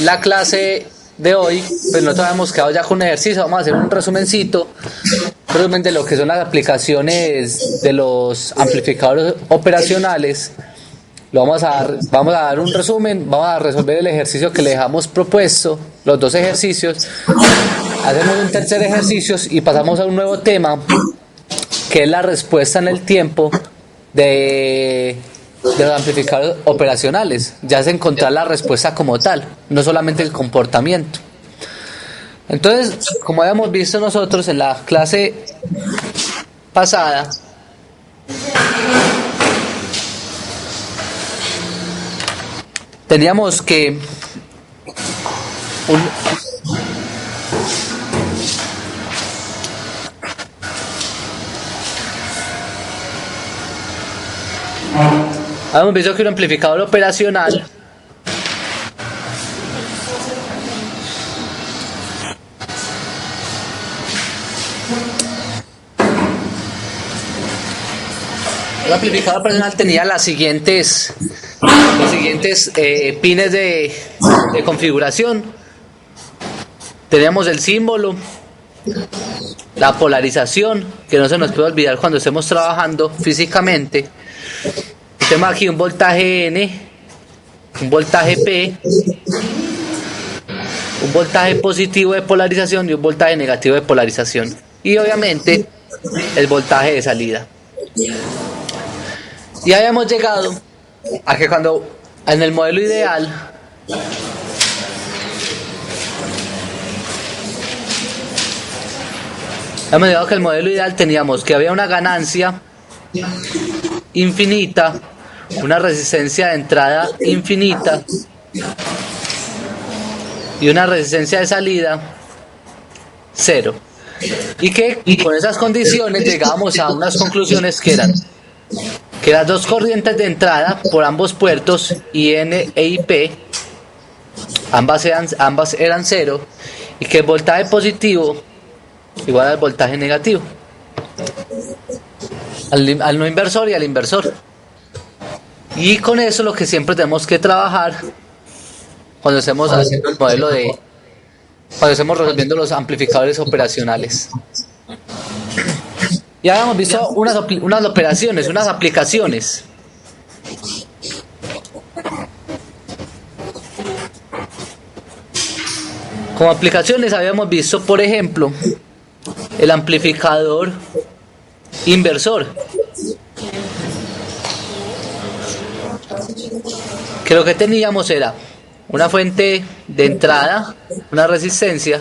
la clase de hoy, pues nosotros habíamos quedado ya con un ejercicio. Vamos a hacer un resumencito, resumen de lo que son las aplicaciones de los amplificadores operacionales. Vamos a dar un resumen, vamos a resolver el ejercicio que le dejamos propuesto, los dos ejercicios. Hacemos un tercer ejercicio y pasamos a un nuevo tema, que es la respuesta en el tiempo de los amplificadores operacionales. Ya es encontrar la respuesta como tal, no solamente el comportamiento. Entonces, como habíamos visto nosotros en la clase pasada, teníamos que habíamos visto que un amplificador operacional tenía los siguientes pines de configuración. Teníamos el símbolo, la polarización, que no se nos puede olvidar cuando estemos trabajando físicamente. Tenemos aquí un voltaje N, un voltaje P, un voltaje positivo de polarización y un voltaje negativo de polarización. Y obviamente el voltaje de salida. Y habíamos llegado a que cuando en el modelo ideal teníamos que había una ganancia infinita, una resistencia de entrada infinita y una resistencia de salida cero. Y que con esas condiciones llegábamos a unas conclusiones que eran que las dos corrientes de entrada por ambos puertos, IN e IP, ambas eran cero, y que el voltaje positivo igual al voltaje negativo, al no inversor y al inversor. Y con eso lo que siempre tenemos que trabajar cuando estemos haciendo el modelo cuando estemos resolviendo los amplificadores operacionales. Ya habíamos visto unas operaciones, unas aplicaciones. Como aplicaciones habíamos visto, por ejemplo, el amplificador inversor, que lo que teníamos era una fuente de entrada, una resistencia,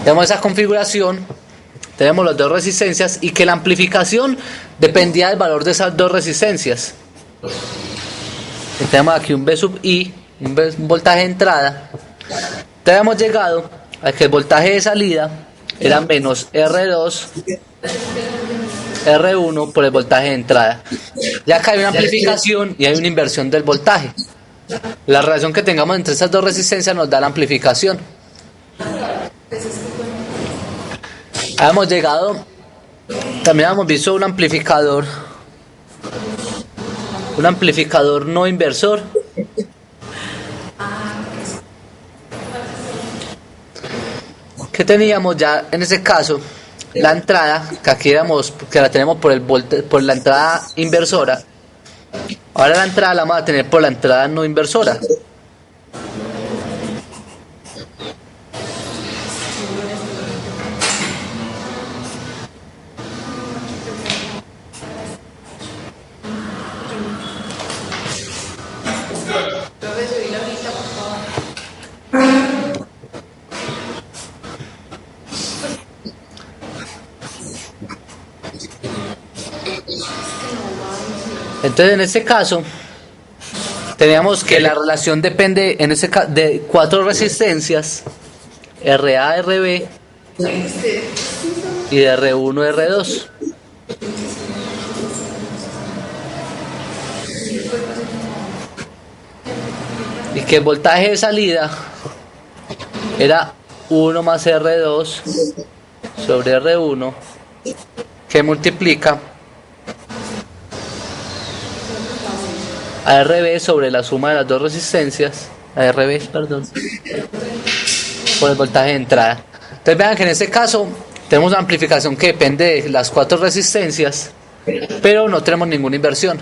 tenemos esa configuración, tenemos las dos resistencias y que la amplificación dependía del valor de esas dos resistencias. Y tenemos aquí un V sub I, un voltaje de entrada. Entonces hemos llegado a que el voltaje de salida era menos R2 R1 por el voltaje de entrada. Ya acá hay una amplificación y hay una inversión del voltaje. La relación que tengamos entre esas dos resistencias nos da la amplificación. Hemos llegado, también hemos visto un amplificador no inversor, que teníamos ya en ese caso la entrada, que la tenemos por la entrada inversora. Ahora la entrada la vamos a tener por la entrada no inversora. Entonces en este caso teníamos que la relación depende de cuatro resistencias, RA, RB y de R1, R2. Y que el voltaje de salida era 1 más R2 sobre R1 que multiplica a RB sobre la suma de las dos resistencias, a RB, perdón, por el voltaje de entrada. Entonces vean que en este caso tenemos una amplificación que depende de las 4 resistencias, pero no tenemos ninguna inversión.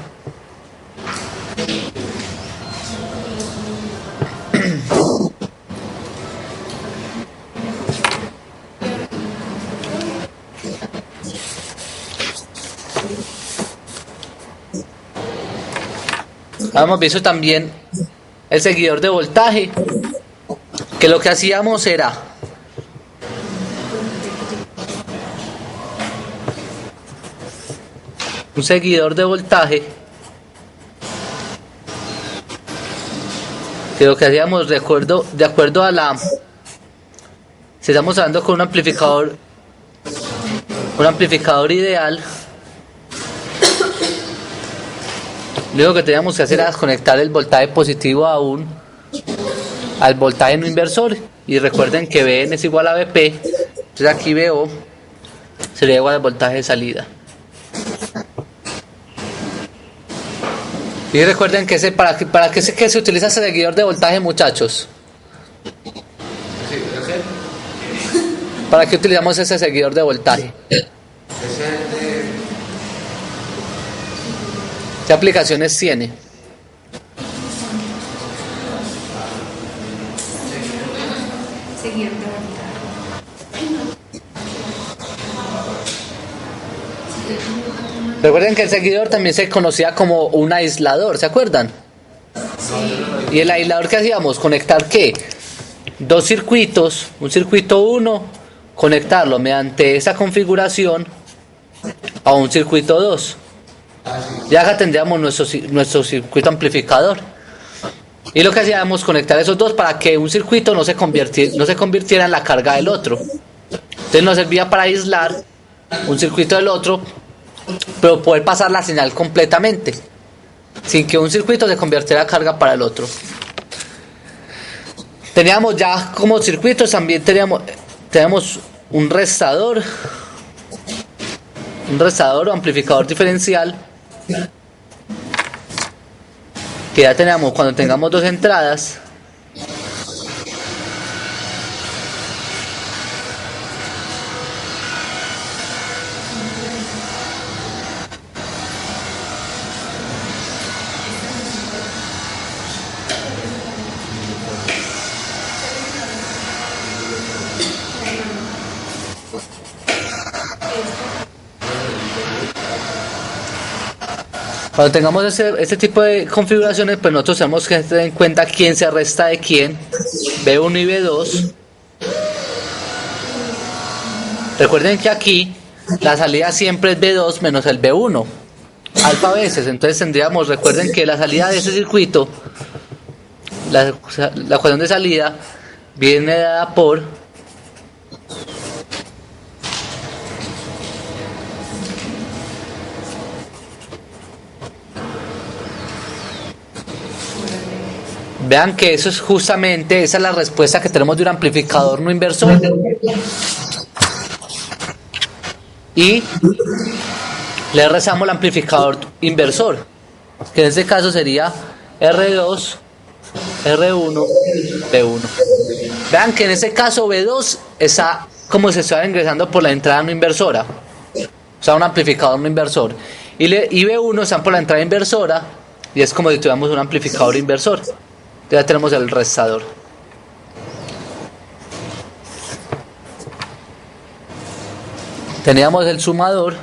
Hemos visto también el seguidor de voltaje, que lo que hacíamos era un seguidor de voltaje, que lo que hacíamos de acuerdo a la, si estamos hablando con un amplificador ideal, lo único que teníamos que hacer era conectar el voltaje positivo al voltaje no inversor, y recuerden que Vn es igual a Vp, entonces aquí Vo sería igual al voltaje de salida. Y recuerden que para qué se utiliza ese seguidor de voltaje, muchachos. ¿Para qué utilizamos ese seguidor de voltaje? ¿Qué aplicaciones tiene? Recuerden que el seguidor también se conocía como un aislador, ¿se acuerdan? Sí. ¿Y el aislador qué hacíamos? ¿Conectar qué? Dos circuitos, un circuito 1, conectarlo mediante esa configuración a un circuito 2. Ya acá tendríamos nuestro circuito amplificador. Y lo que hacíamos, conectar esos dos para que un circuito no se convirtiera en la carga del otro. Entonces nos servía para aislar un circuito del otro, pero poder pasar la señal completamente, sin que un circuito se convirtiera en carga para el otro. Teníamos ya como circuitos, también teníamos un restador o amplificador diferencial, que ya teníamos cuando tengamos dos entradas. Cuando tengamos este tipo de configuraciones, pues nosotros tenemos que tener en cuenta quién se resta de quién, B1 y B2. Recuerden que aquí la salida siempre es B2 menos el B1, alfa veces. Entonces recuerden que la salida de ese circuito, la ecuación de salida, viene dada por vean que esa es la respuesta que tenemos de un amplificador no inversor. Y le rezamos el amplificador inversor, que en este caso sería R2, R1, B1. Vean que en este caso B2 está como si estuviera ingresando por la entrada no inversora, o sea, un amplificador no inversor. Y B1 están por la entrada inversora, y es como si tuviéramos un amplificador inversor. Ya tenemos el restador. Teníamos el sumador,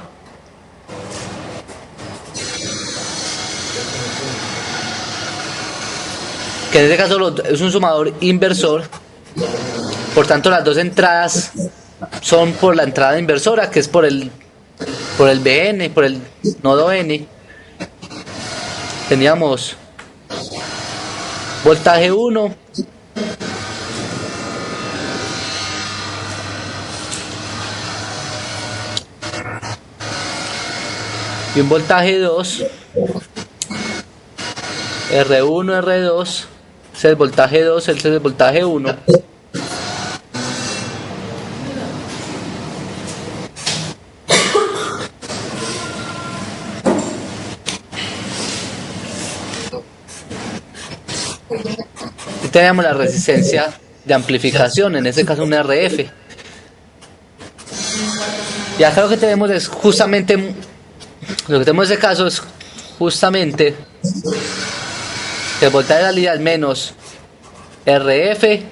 que en este caso es un sumador inversor. Por tanto, las dos entradas son por la entrada inversora, que es por el BN, por el nodo N. Teníamos voltaje 1, y un voltaje 2, R1, R2, ese es el voltaje 2, ese es el voltaje 1, tenemos la resistencia de amplificación, en este caso un RF. Y acá lo que tenemos es justamente, lo que tenemos en este caso es justamente que el voltaje de salida es menos RF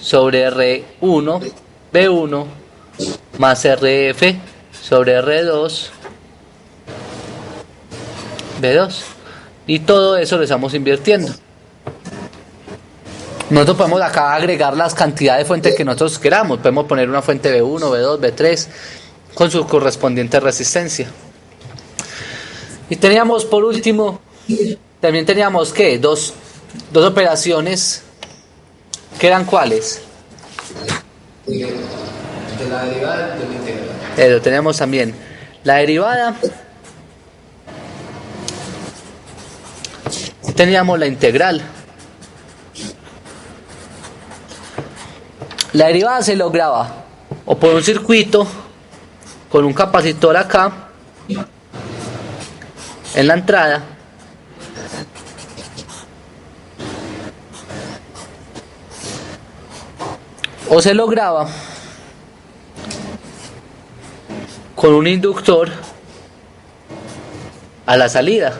sobre R1, B1, más RF sobre R2, B2. Y todo eso lo estamos invirtiendo. Nosotros podemos acá agregar las cantidades de fuentes que nosotros queramos. Podemos poner una fuente B1, B2, B3 con su correspondiente resistencia. Y teníamos por último, también teníamos que dos operaciones, que eran ¿cuáles? De la derivada de la integral. Eso, teníamos también la derivada. Y teníamos la integral. La derivada se lograba o por un circuito con un capacitor acá en la entrada, o se lograba con un inductor a la salida.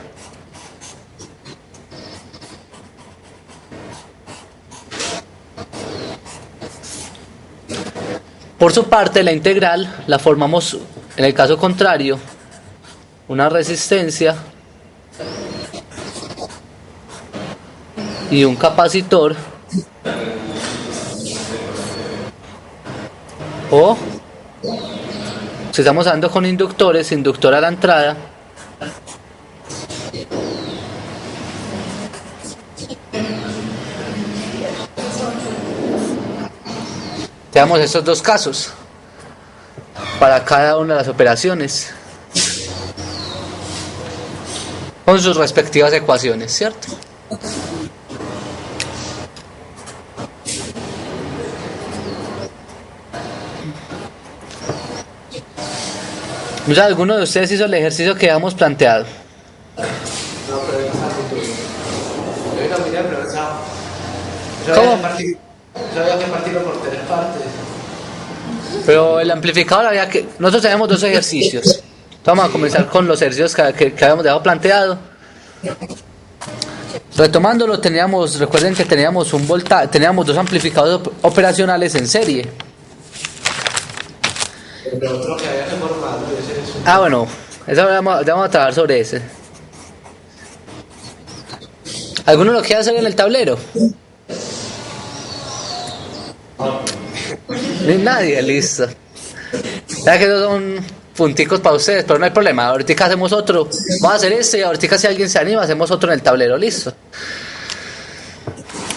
Por su parte, la integral la formamos, en el caso contrario, una resistencia y un capacitor, o si estamos hablando con inductores, inductor a la entrada tenemos estos dos casos para cada una de las operaciones con sus respectivas ecuaciones, ¿cierto? O sea, ¿alguno de ustedes hizo el ejercicio que habíamos planteado? No, pero es más futuro. Yo lo miré, pero pensaba. ¿Cómo? Había que partirlo por 3 partes. Pero el amplificador había que... Nosotros tenemos dos ejercicios. Vamos a comenzar con los ejercicios que habíamos dejado planteado. Retomándolo, recuerden que teníamos teníamos dos amplificadores operacionales en serie. Pero otro que había que formarlo, ese es un... Ah, bueno, eso vamos a trabajar sobre ese. ¿Alguno lo quiere hacer en el tablero? Ni nadie, listo. Ya que esos son punticos para ustedes, pero no hay problema. Ahorita hacemos otro. Vamos a hacer este y ahorita si alguien se anima, hacemos otro en el tablero, listo.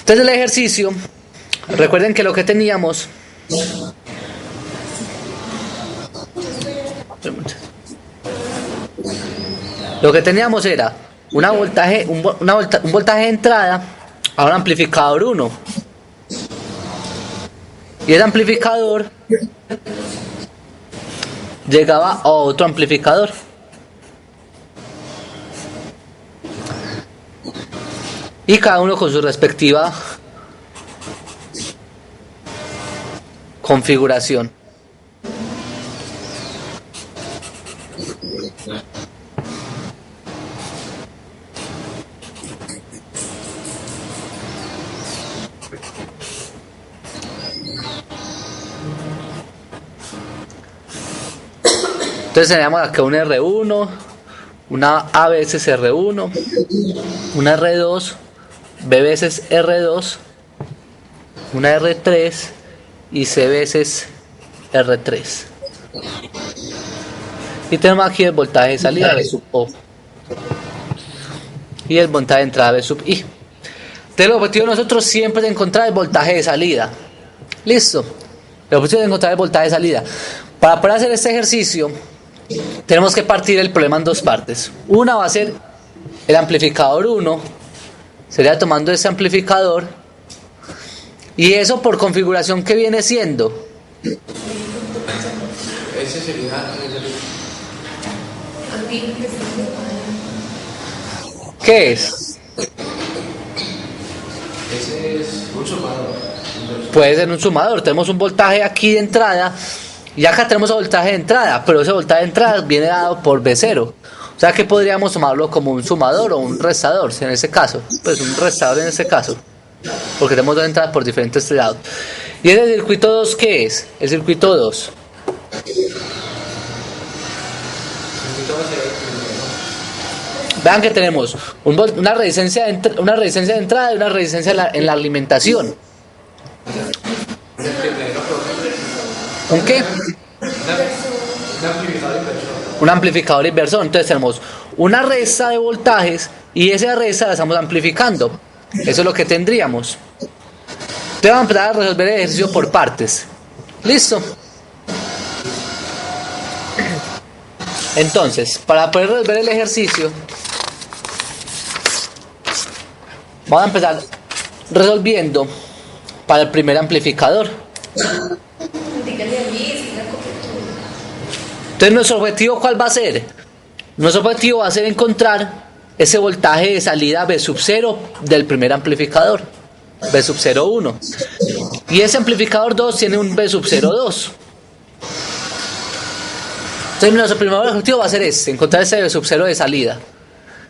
Entonces el ejercicio, recuerden que lo que teníamos... Lo que teníamos era un voltaje de entrada a un amplificador 1. Y ese amplificador llegaba a otro amplificador. Y cada uno con su respectiva configuración. Entonces teníamos acá un R1, una A veces R1, una R2, B veces R2, una R3 y C veces R3. Y tenemos aquí el voltaje de salida B sub O y el voltaje de entrada B sub I. Entonces el objetivo de nosotros siempre es encontrar el voltaje de salida. ¿Listo? El objetivo es encontrar el voltaje de salida. Para poder hacer este ejercicio tenemos que partir el problema en dos partes. Una va a ser el amplificador 1, sería tomando ese amplificador, y eso por configuración que viene siendo. Ese sería... ¿Qué es? Ese es un sumador. Puede ser un sumador. Tenemos un voltaje aquí de entrada y acá tenemos el voltaje de entrada, pero ese voltaje de entrada viene dado por B0. O sea que podríamos tomarlo como un sumador o un restador en ese caso. Pues un restador en ese caso. Porque tenemos dos entradas por diferentes lados. ¿Y el circuito 2 qué es? El circuito 2. Vean que tenemos una resistencia de entrada y una resistencia en la alimentación. ¿Un qué? Un amplificador inversor. Entonces tenemos una resta de voltajes y esa resta la estamos amplificando. Eso es lo que tendríamos. Entonces vamos a empezar a resolver el ejercicio por partes. ¿Listo? Entonces, para poder resolver el ejercicio, vamos a empezar resolviendo para el primer amplificador. Entonces, ¿nuestro objetivo cuál va a ser? Nuestro objetivo va a ser encontrar ese voltaje de salida B sub 0 del primer amplificador, B sub 0,1. Y ese amplificador 2 tiene un B sub 0,2. Entonces, nuestro primer objetivo va a ser encontrar ese B sub 0 de salida.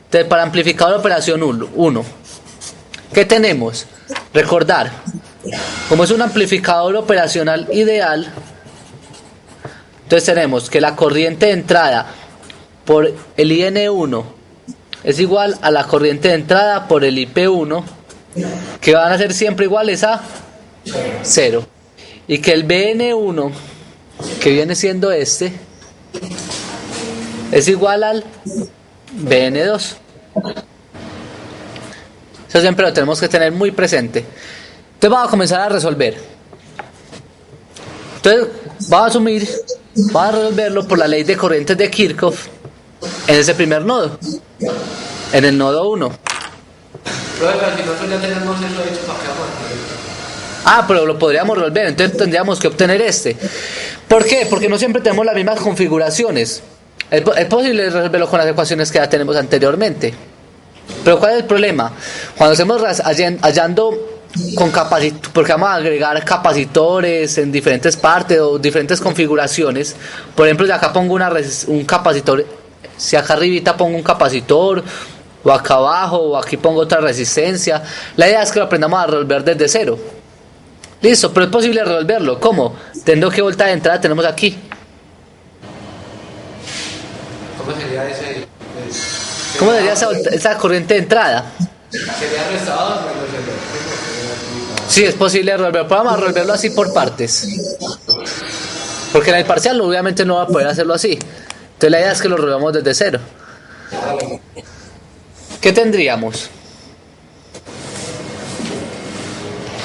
Entonces, para amplificador operación 1, ¿qué tenemos? Recordar, como es un amplificador operacional ideal, entonces tenemos que la corriente de entrada por el IN1 es igual a la corriente de entrada por el IP1, que van a ser siempre iguales a 0. Y que el BN1, que viene siendo es igual al BN2. Eso siempre lo tenemos que tener muy presente. Entonces vamos a comenzar a resolver. Entonces vamos a resolverlo por la ley de corrientes de Kirchhoff en ese primer nodo, en el nodo 1. Pero si nosotros ya tenemos eso hecho, ¿para qué vamos a hacer? Pero lo podríamos resolver, entonces tendríamos que obtener ¿Por qué? Porque no siempre tenemos las mismas configuraciones. Es posible resolverlo con las ecuaciones que ya tenemos anteriormente. Pero ¿cuál es el problema? Cuando estemos hallando con porque vamos a agregar capacitores en diferentes partes o diferentes configuraciones. Por ejemplo, si acá pongo un capacitor, si acá arribita pongo un capacitor, o acá abajo, o aquí pongo otra resistencia. La idea es que lo aprendamos a resolver desde cero. Listo, pero es posible resolverlo. ¿Cómo? Teniendo que voltaje de entrada tenemos aquí. ¿Cómo sería ese? ¿Cómo sería esa corriente de entrada? Sería restado, Sí, es posible resolverlo, pero vamos a resolverlo así por partes. Porque en el parcial obviamente no va a poder hacerlo así. Entonces la idea es que lo resolvamos desde cero. ¿Qué tendríamos?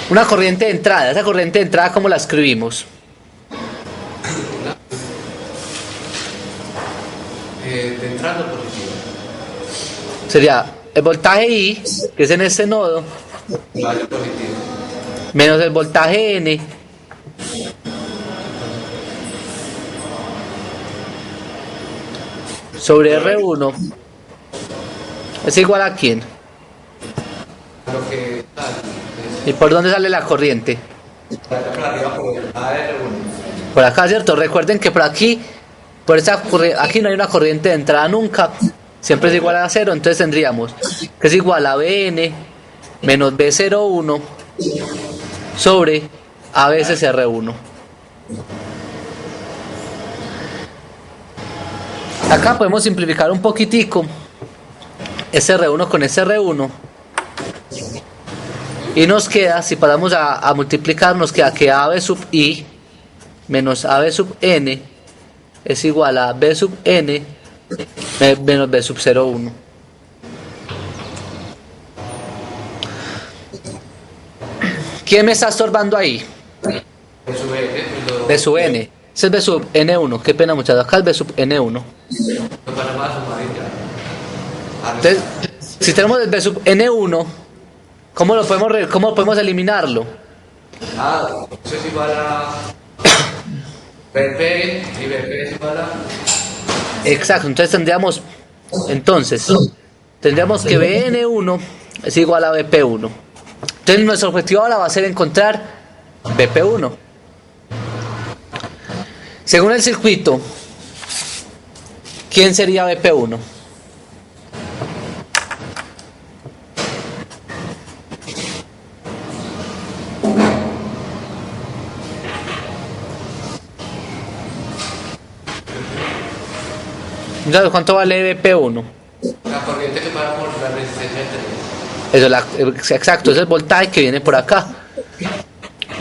Una corriente de entrada. Esa corriente de entrada, ¿cómo la escribimos? De entrada positiva. Sería el voltaje I, que es en este nodo, Vale, positivo. menos el voltaje N sobre R1 es igual a ¿quién? Lo que ¿Y por dónde sale la corriente? por arriba por AR1. Por acá, ¿cierto? Recuerden que por aquí, aquí no hay una corriente de entrada nunca, siempre es igual a 0, entonces tendríamos que es igual a Bn menos B01 sobre A veces R1. Acá podemos simplificar un poquitico SR1 con SR1 y nos queda, si pasamos a multiplicar, nos queda que AB sub I menos AB sub N es igual a B sub N menos B sub 0,1. ¿Quién me está estorbando ahí? B sub N. Ese es B sub N1. Qué pena, muchachos. Acá es B sub N1. Entonces, si tenemos el B sub N1, ¿cómo podemos eliminarlo? Eso es igual a BP y BP es igual a... Exacto. Entonces tendríamos que BN1 es igual a BP1. Entonces Entonces nuestro objetivo ahora va a ser encontrar BP1. Según el circuito, ¿quién sería BP1? Entonces, ¿cuánto vale BP1? La corriente que pasa por la resistencia del teléfono. Eso, exacto, es el voltaje que viene por acá.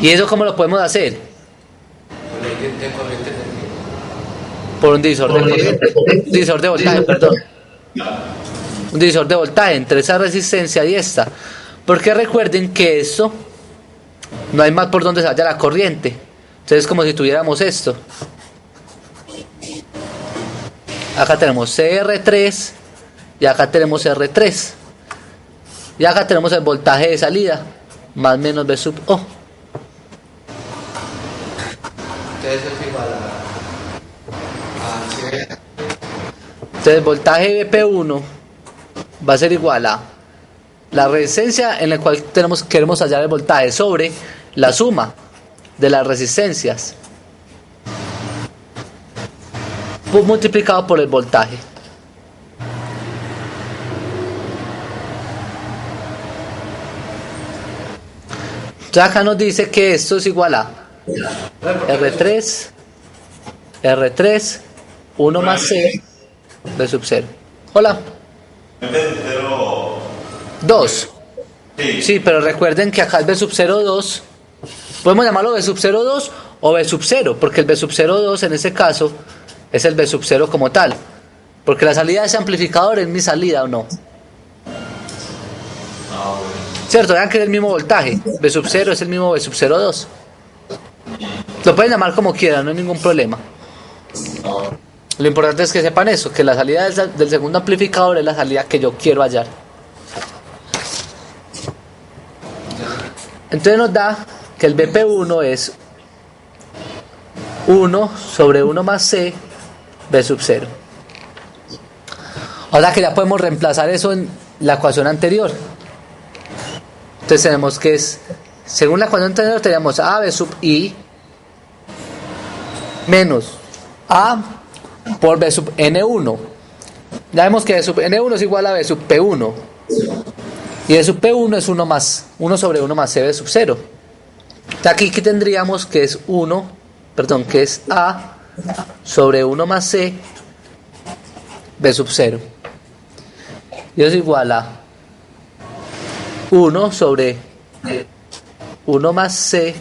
¿Y eso cómo lo podemos hacer? Por la ley de corriente energía. Por un divisor de corriente, un divisor de voltaje, perdón. Un divisor de voltaje entre esa resistencia y esta. Porque recuerden que esto no hay más por donde se vaya la corriente. Entonces es como si tuviéramos esto. Acá tenemos CR3 y acá tenemos R3. Y acá tenemos el voltaje de salida, más menos V sub O. Entonces es igual a C. Entonces el voltaje BP1 va a ser igual a la resistencia en la cual queremos hallar el voltaje sobre la suma de las resistencias multiplicado por el voltaje. Entonces acá nos dice que esto es igual a R3, 1 más C, B sub 0. Hola. En vez de 2. Sí. Sí, pero recuerden que acá el B sub 02, podemos llamarlo B sub 02 o B sub 0, porque el B sub 02 en ese caso es el B sub 0 como tal. Porque la salida de ese amplificador es mi salida, ¿o no? ¿Cierto? Vean que es el mismo voltaje. B sub 0 es el mismo B sub 02. Lo pueden llamar como quieran, no hay ningún problema. Lo importante es que sepan eso, que la salida del segundo amplificador es la salida que yo quiero hallar. Entonces nos da que el BP1 es 1 sobre 1 más C, B sub 0. Ahora que ya podemos reemplazar eso en la ecuación anterior. Entonces tenemos que es, según la ecuación anterior tenemos A B sub I menos A por B sub N1. Ya vemos que B sub N1 es igual a B sub P1. Y B sub P1 es 1 sobre 1 más C B sub 0. Aquí que tendríamos que es que es A sobre 1 más C B sub 0. Y eso es igual a 1 sobre 1 más C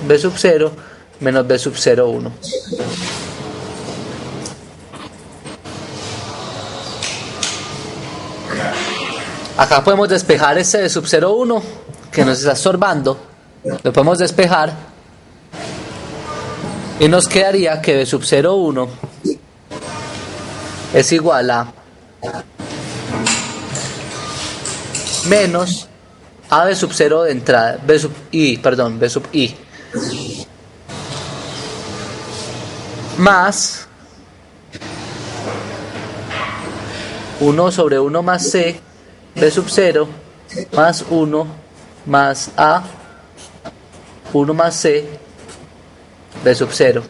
B sub 0 menos B sub 0, 1. Acá podemos despejar este B sub 0, 1 que nos está estorbando. Lo podemos despejar y nos quedaría que B sub 0, 1 es igual a menos A B sub 0 de entrada, B sub I más 1 sobre 1 más C B sub 0 más 1 más A 1 más C B sub 0.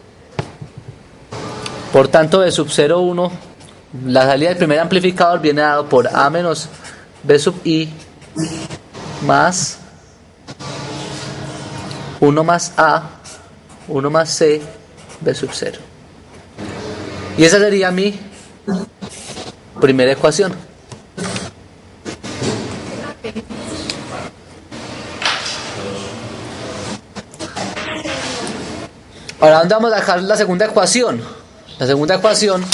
Por tanto, B sub 0, 1, la salida del primer amplificador viene dado por A menos B sub I más 1 más A 1 más C B sub 0. Y esa sería mi primera ecuación. Ahora, ¿dónde vamos a dejar la segunda ecuación? La segunda ecuación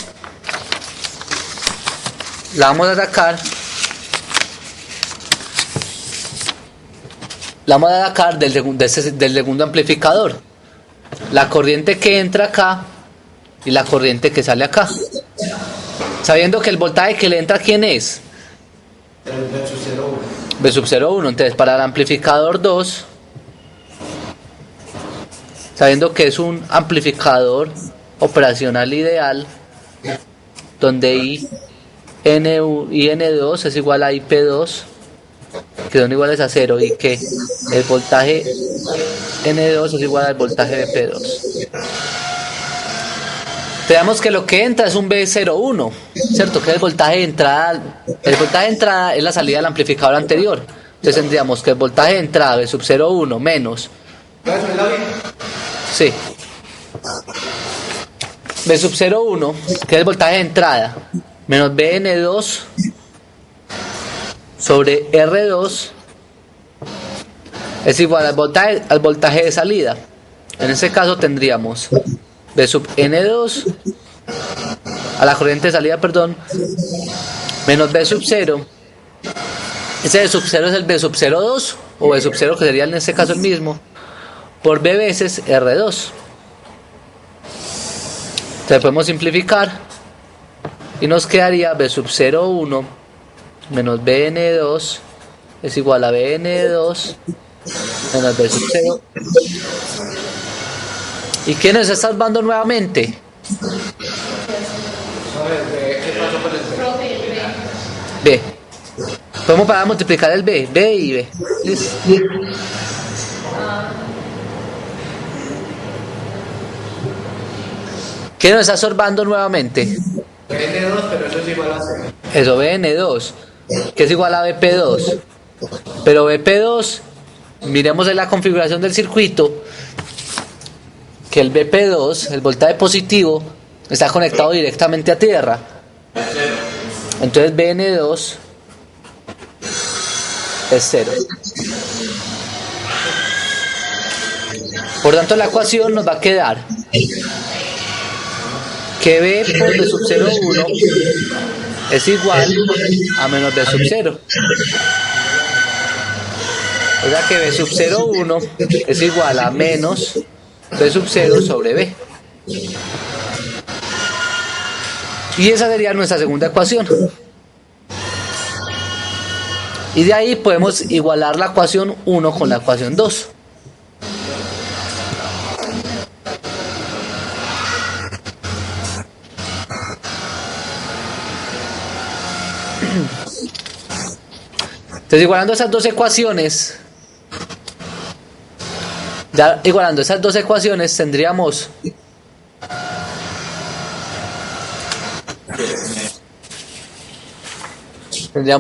la vamos a sacar. La vamos a sacar del segundo amplificador. La corriente que entra acá y la corriente que sale acá. Sabiendo que el voltaje que le entra, ¿quién es? El B sub 0, 1. B sub 0, 1. Entonces, para el amplificador 2, sabiendo que es un amplificador operacional ideal, donde IN2 es igual a IP2, que son iguales a 0 y que el voltaje N2 es igual al voltaje Vp2. Veamos que lo que entra es un B01, ¿cierto? Que es el voltaje de entrada. El voltaje de entrada es la salida del amplificador anterior. Entonces tendríamos que el voltaje de entrada B sub 01 menos. ¿Puedes subirla bien? Sí. B sub 01, que es el voltaje de entrada, menos Bn2 sobre R2 es igual al voltaje de salida. En este caso tendríamos B sub N2 a la corriente de salida, perdón, menos B sub 0. Ese B sub 0 es el B sub 02 o B sub 0, que sería en este caso el mismo, por B veces R2. Entonces podemos simplificar y nos quedaría B sub 01 menos Bn2 es igual a Bn2 menos B sub 0. ¿Y qué nos está salvando nuevamente? A ver, ¿qué pasó con el B? B. Podemos para multiplicar el B, B y B. ¿Listo? ¿Qué nos está sorbando nuevamente? N2, pero eso es igual a 0. Eso, Bn2, que es igual a Bp2. Pero Bp2, miremos en la configuración del circuito, que el Bp2, el voltaje positivo, está conectado directamente a tierra. Entonces Bn2 es 0. Por tanto, la ecuación nos va a quedar que B por B sub 01 es igual a menos B sub 0. O sea que B sub 01 es igual a menos B sub 0 sobre B. Y esa sería nuestra segunda ecuación. Y de ahí podemos igualar la ecuación 1 con la ecuación 2. Entonces, igualando esas dos ecuaciones, tendríamos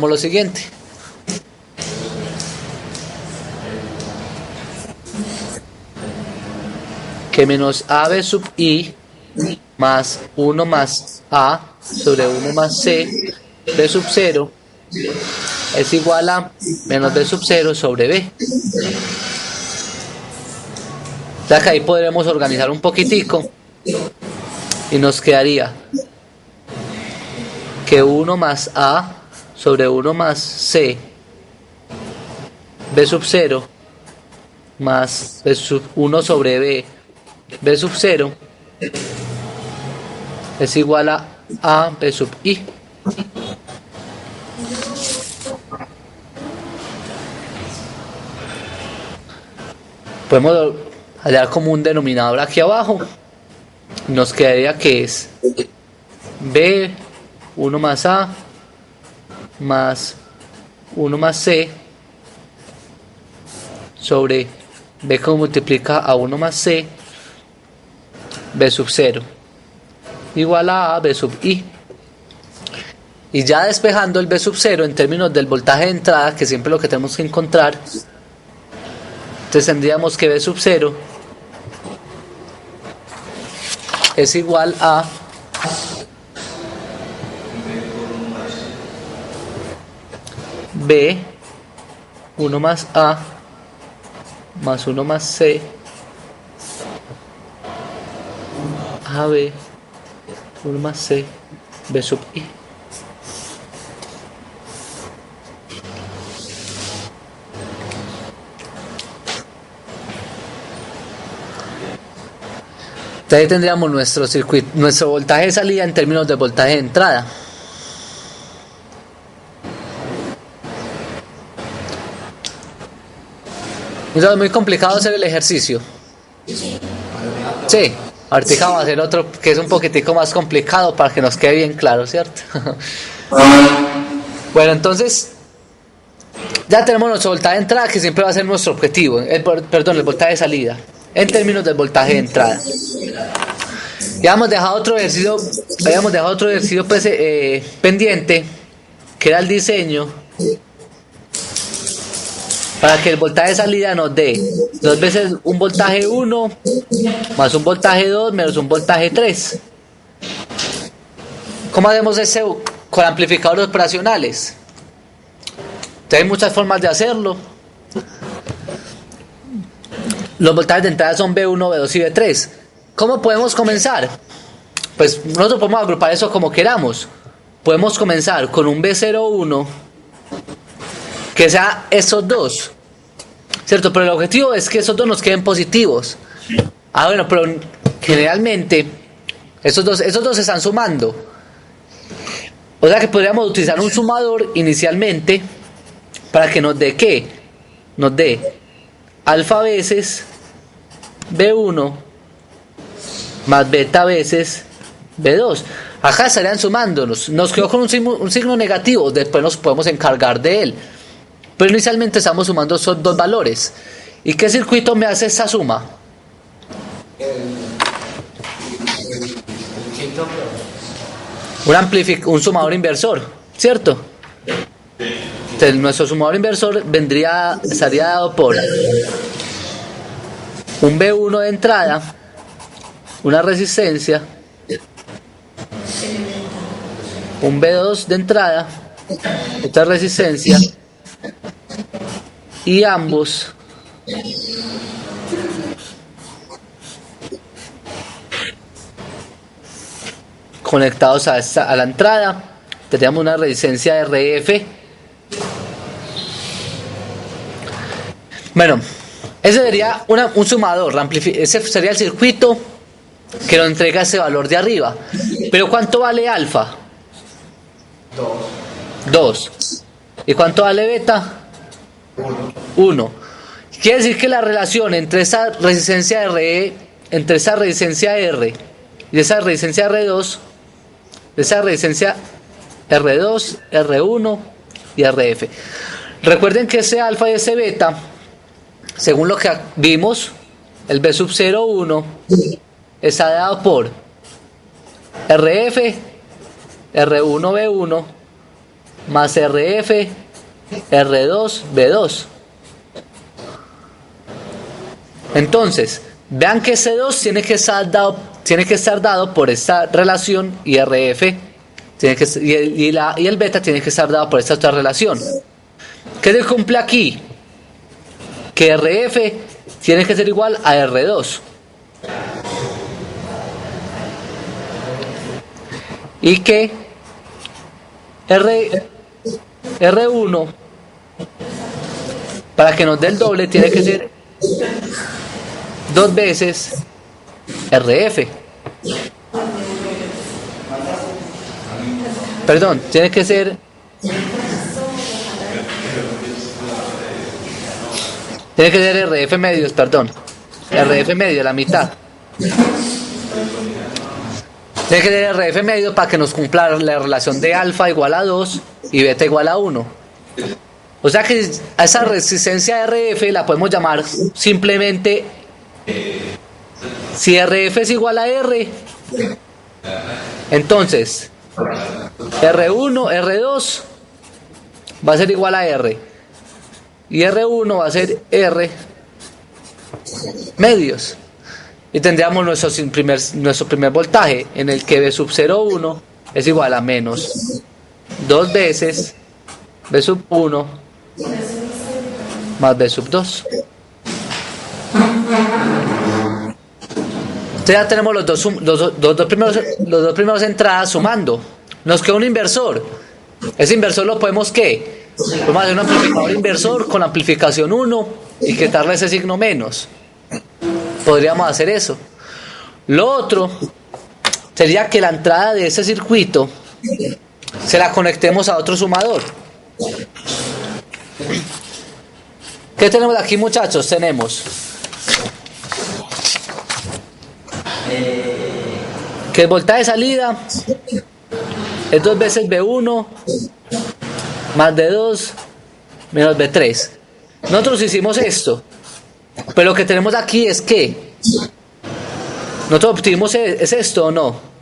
lo siguiente. Que menos AB sub I más 1 más A sobre 1 más C B sub 0 es igual a menos B sub 0 sobre B. O sea que ahí podremos organizar un poquitico y nos quedaría que 1 más A sobre 1 más C B sub 0 más B sub 1 sobre B sub 0 es igual a B sub I. Podemos hallar como un denominador aquí abajo. Nos quedaría que es B 1 más A más 1 más C sobre B que multiplica a 1 más C B sub 0 igual a B sub I. Y ya despejando el B sub 0 en términos del voltaje de entrada, que siempre es lo que tenemos que encontrar, entonces tendríamos que B sub 0 es igual a B 1 más A más 1 más C AB 1 más C B sub I. Entonces ahí tendríamos nuestro circuito, nuestro voltaje de salida en términos de voltaje de entrada. Entonces es muy complicado hacer el ejercicio. Sí, ahorita vamos a hacer otro que es un poquitico más complicado para que nos quede bien claro, ¿cierto? Bueno, entonces Ya tenemos nuestro voltaje de entrada, que siempre va a ser nuestro objetivo, el voltaje de salida, en términos del voltaje de entrada. Ya habíamos dejado otro ejercicio pues, pendiente, que era el diseño, para que el voltaje de salida nos dé 2 veces un voltaje 1 más un voltaje 2 menos un voltaje 3. ¿Cómo hacemos eso con amplificadores operacionales? Entonces, hay muchas formas de hacerlo. Los voltajes de entrada son B1, B2 y B3. ¿Cómo podemos comenzar? Pues nosotros podemos agrupar eso como queramos. Podemos comenzar con un B01 que sea esos dos, ¿cierto? Pero el objetivo es que esos dos nos queden positivos. Ah, bueno, pero generalmente esos dos se están sumando. O sea que podríamos utilizar un sumador inicialmente para que nos dé ¿qué? Nos dé alfa veces B1 más beta veces B2. Acá estarían sumándonos. Nos quedó con un signo negativo. Después nos podemos encargar de él. Pero inicialmente estamos sumando esos dos valores. ¿Y qué circuito me hace esta suma? Un sumador inversor, ¿cierto? Entonces, nuestro sumador inversor estaría dado por un B1 de entrada, una resistencia, un B2 de entrada, otra resistencia, y ambos conectados a la entrada. Tendríamos una resistencia RF. Bueno, ese sería un sumador. Ese sería el circuito que nos entrega ese valor de arriba. Pero ¿cuánto vale alfa? 2. ¿Y cuánto vale beta? 1. Quiere decir que la relación entre esa resistencia R y esa resistencia R2, de esa resistencia R2, R1 y RF. Recuerden que ese alfa y ese beta, según lo que vimos, el B sub 01 está dado por RF, R1B1 más RF, R2B2. Entonces, vean que ese 2 tiene que estar dado por esta relación, y RF y el beta tiene que estar dado por esta otra relación. ¿Qué se cumple aquí? Que RF tiene que ser igual a R2. Y que R1, para que nos dé el doble, tiene que ser 2 veces RF. Perdón, tiene que ser RF medios, perdón. RF medio, la mitad. Tiene que ser RF medio para que nos cumpla la relación de alfa igual a 2 y beta igual a 1. O sea que a esa resistencia RF la podemos llamar simplemente, si RF es igual a R, entonces R1, R2 va a ser igual a R, y R1 va a ser R medios, y tendríamos nuestro primer voltaje, en el que B sub 01 es igual a menos 2 veces B sub 1 más B sub 2. Entonces ya tenemos los dos primeros entradas sumando. Nos queda un inversor. Ese inversor lo podemos ¿qué? Podemos hacer un amplificador inversor con amplificación 1 y quitarle ese signo menos. Podríamos hacer eso. Lo otro sería que la entrada de ese circuito se la conectemos a otro sumador. ¿Qué tenemos aquí, muchachos? Tenemos que el voltaje de salida es 2 veces B1 más D2 menos B3. Nosotros hicimos esto, pero lo que tenemos aquí es que nosotros obtuvimos es esto o no.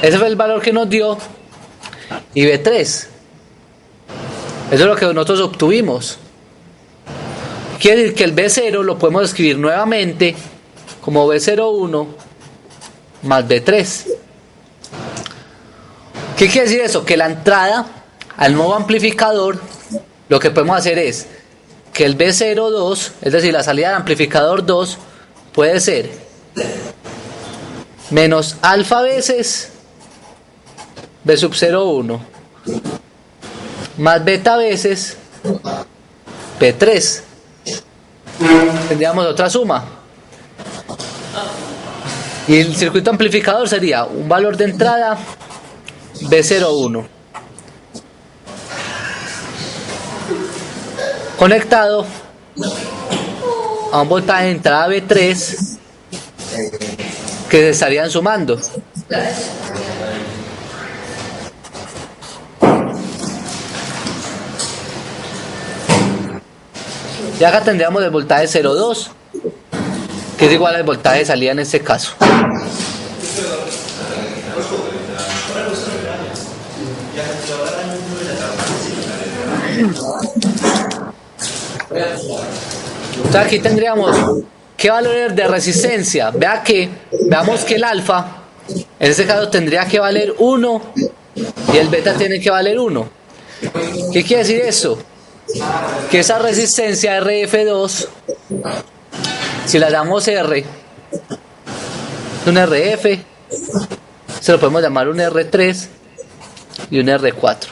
Ese fue el valor que nos dio y B3. Eso es lo que nosotros obtuvimos. Quiere decir que el B0 lo podemos escribir nuevamente como B01 más B3. ¿Qué quiere decir eso? Que la entrada al nuevo amplificador, lo que podemos hacer es que el B02, es decir, la salida del amplificador 2, puede ser menos alfa veces B sub 01 más beta veces B3. Tendríamos otra suma. Y el circuito amplificador sería un valor de entrada B01 conectado a un voltaje de entrada B3 que se estarían sumando. Y acá tendríamos el voltaje 0,2, que es igual al voltaje de salida en este caso. Entonces aquí tendríamos qué valor de resistencia. Veamos que el alfa en este caso tendría que valer 1 y el beta tiene que valer 1. ¿Qué quiere decir eso? Que esa resistencia RF2, si la damos R, un RF, se lo podemos llamar un R3 y un R4.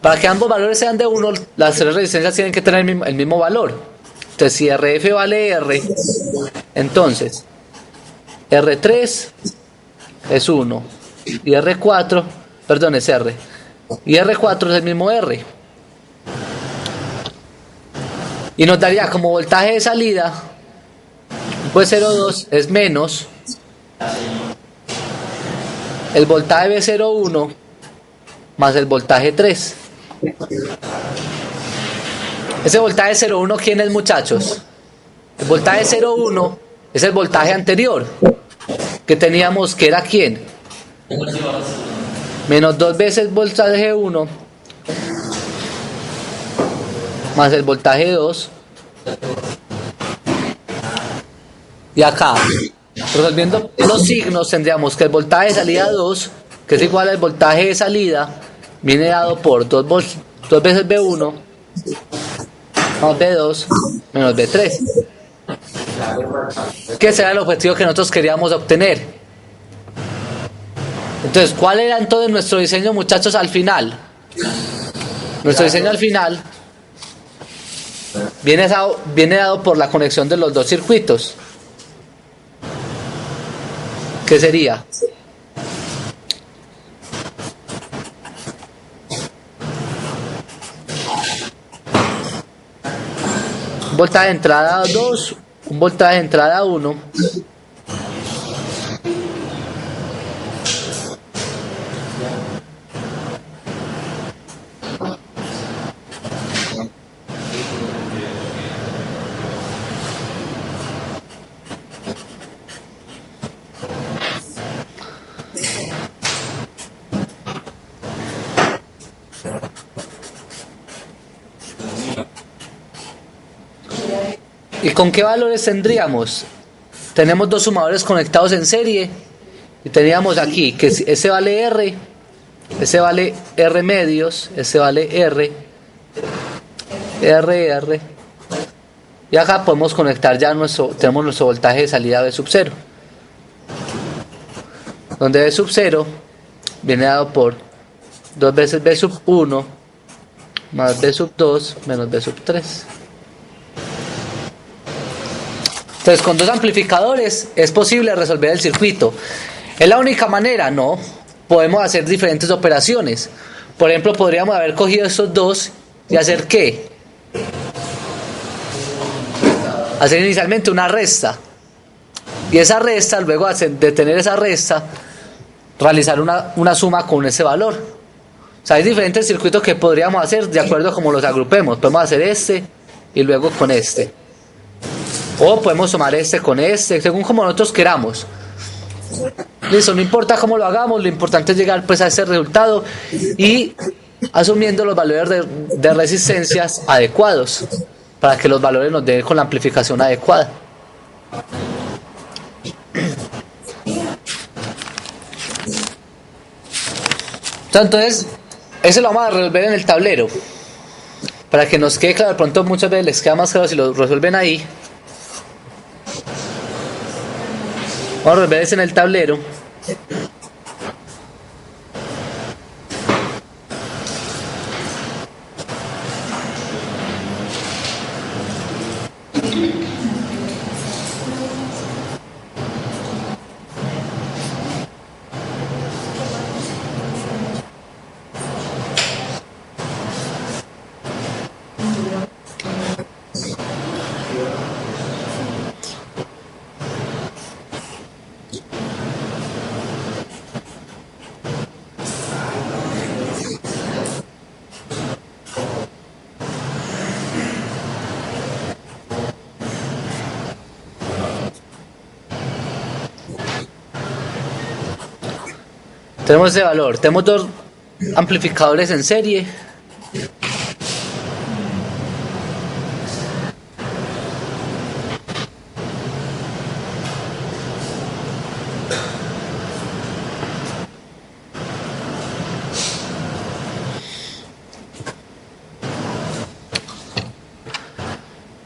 Para que ambos valores sean de 1, las tres resistencias tienen que tener el mismo valor. Entonces, si RF vale R, entonces R3 es 1 y R4, perdón, es R, y R4 es el mismo R. Y nos daría como voltaje de salida, pues 0,2 es menos el voltaje B01 más el voltaje 3. Ese voltaje 0,1, ¿quién es, muchachos? El voltaje 0,1 es el voltaje anterior que teníamos, que era ¿quién? Menos 2 veces voltaje 1 más el voltaje 2. Y acá, resolviendo los signos, tendríamos que el voltaje de salida 2, que es igual al voltaje de salida, viene dado por 2 veces B1 más B2 menos B3. Que será el objetivo que nosotros queríamos obtener. Entonces, ¿cuál era entonces nuestro diseño, muchachos, al final? Nuestro diseño al final viene dado por la conexión de los dos circuitos. ¿Qué sería? Un voltaje de entrada 2, un voltaje de entrada 1. ¿Y con qué valores tendríamos? Tenemos dos sumadores conectados en serie y teníamos aquí que ese vale R, ese vale R medios, ese vale R, R, y acá podemos conectar ya tenemos nuestro voltaje de salida B sub 0, donde B sub 0 viene dado por 2 veces B sub 1 más B sub 2 menos B sub 3. Entonces, con dos amplificadores es posible resolver el circuito. ¿Es la única manera? No. Podemos hacer diferentes operaciones. Por ejemplo, podríamos haber cogido estos dos y hacer ¿qué? Hacer inicialmente una resta. Y esa resta, luego de tener esa resta, realizar una suma con ese valor. O sea, hay diferentes circuitos que podríamos hacer de acuerdo a cómo los agrupemos. Podemos hacer este y luego con este. O podemos sumar este con este, según como nosotros queramos. Listo, no importa cómo lo hagamos, lo importante es llegar pues a ese resultado y asumiendo los valores de resistencias adecuados para que los valores nos den con la amplificación adecuada. Entonces, eso lo vamos a resolver en el tablero para que nos quede claro. De pronto muchas veces les queda más claro si lo resuelven ahí. Vamos a resolver eso en el tablero. Tenemos ese valor, tenemos dos amplificadores en serie.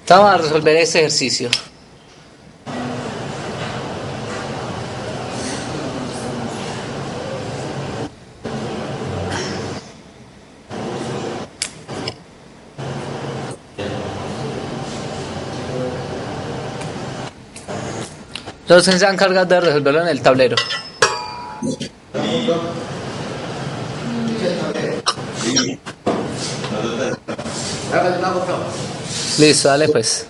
Vamos a resolver ese ejercicio. Entonces se van a encargar de resolverlo en el tablero. Listo, dale pues.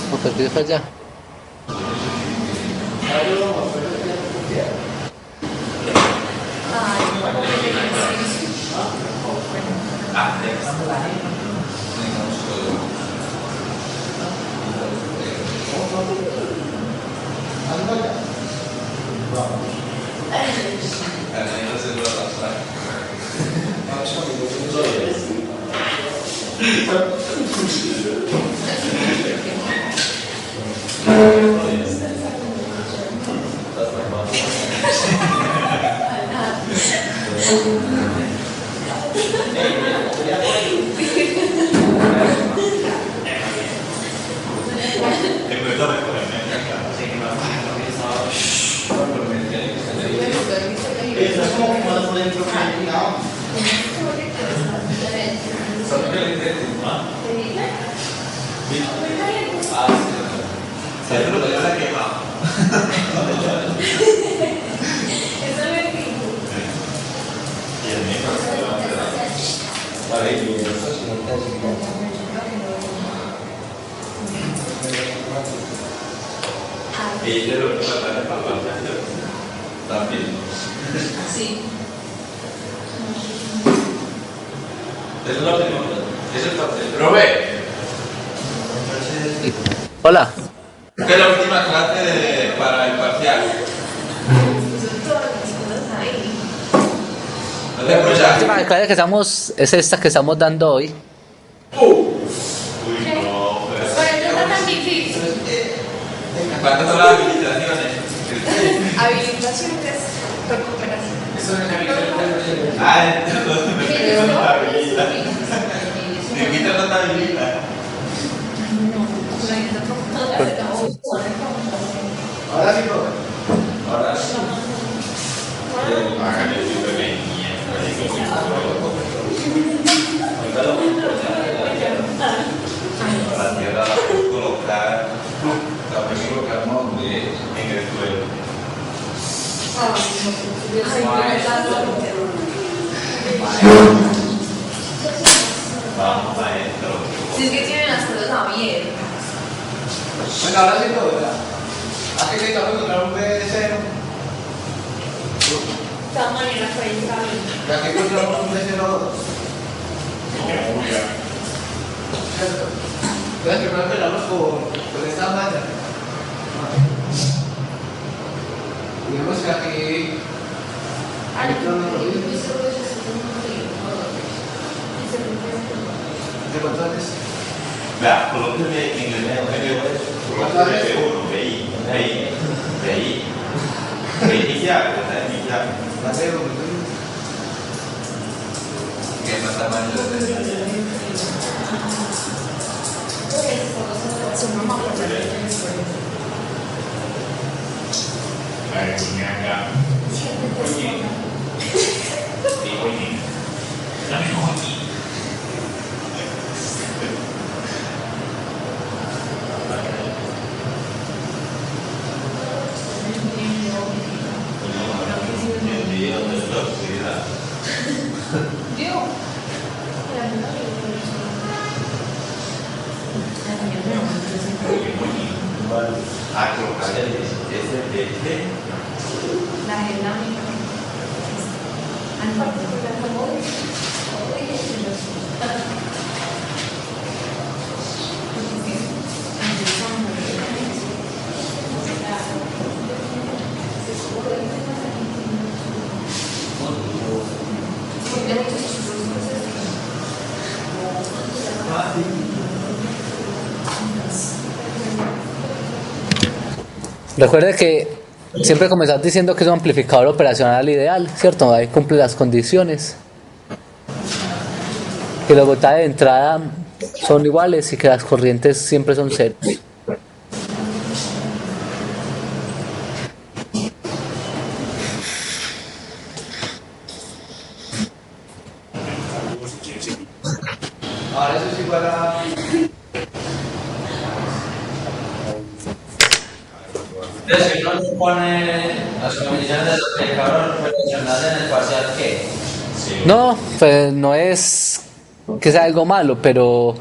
Porque pide para allá. Ella lo que trata de papá también. Sí. Es lo último. Es el papel. Profe, Hola. ¿qué es la última clase para el parcial? Son todas las cosas ahí. ¿No te La escuchas? última clase que estamos es esta que estamos dando hoy. Uy, no, pero... Por eso está tan difícil. ¿Cuántas son las habilitaciones? Habilitaciones, recuperación. Ah, entonces me contabilidad. ¿De qué te contabilidad? Ahora sí, profe. Ahora sí. Hágale súper bien. La tierra la puedes colocar, la puedes colocar donde en el suelo. Vamos, maestro. Si es que tienen las cosas abiertas. Bueno, ahora sí, profe. Aquí necesitamos encontrar un B0. De todas maneras, por ahí está bien. Y aquí encontramos un B02. ¿Cierto? Entonces primero empezamos con esta malla. Digamos que aquí... ¿De cuánto es? Vea, colóqueme en el medio, colóqueme B1, BI, inicial, ¿verdad? Inicial. La cero, ¿Qué más tamaño de a colocar el SDT. La dinámica. Recuerde que siempre comenzás diciendo que es un amplificador operacional ideal, ¿cierto? Ahí cumple las condiciones. Que los voltajes de entrada son iguales y que las corrientes siempre son cero. ahora eso es igual a... Entonces, si uno pone las condiciones del amplificador operacional en el parcial, ¿qué? No, pues no es que sea algo malo, pero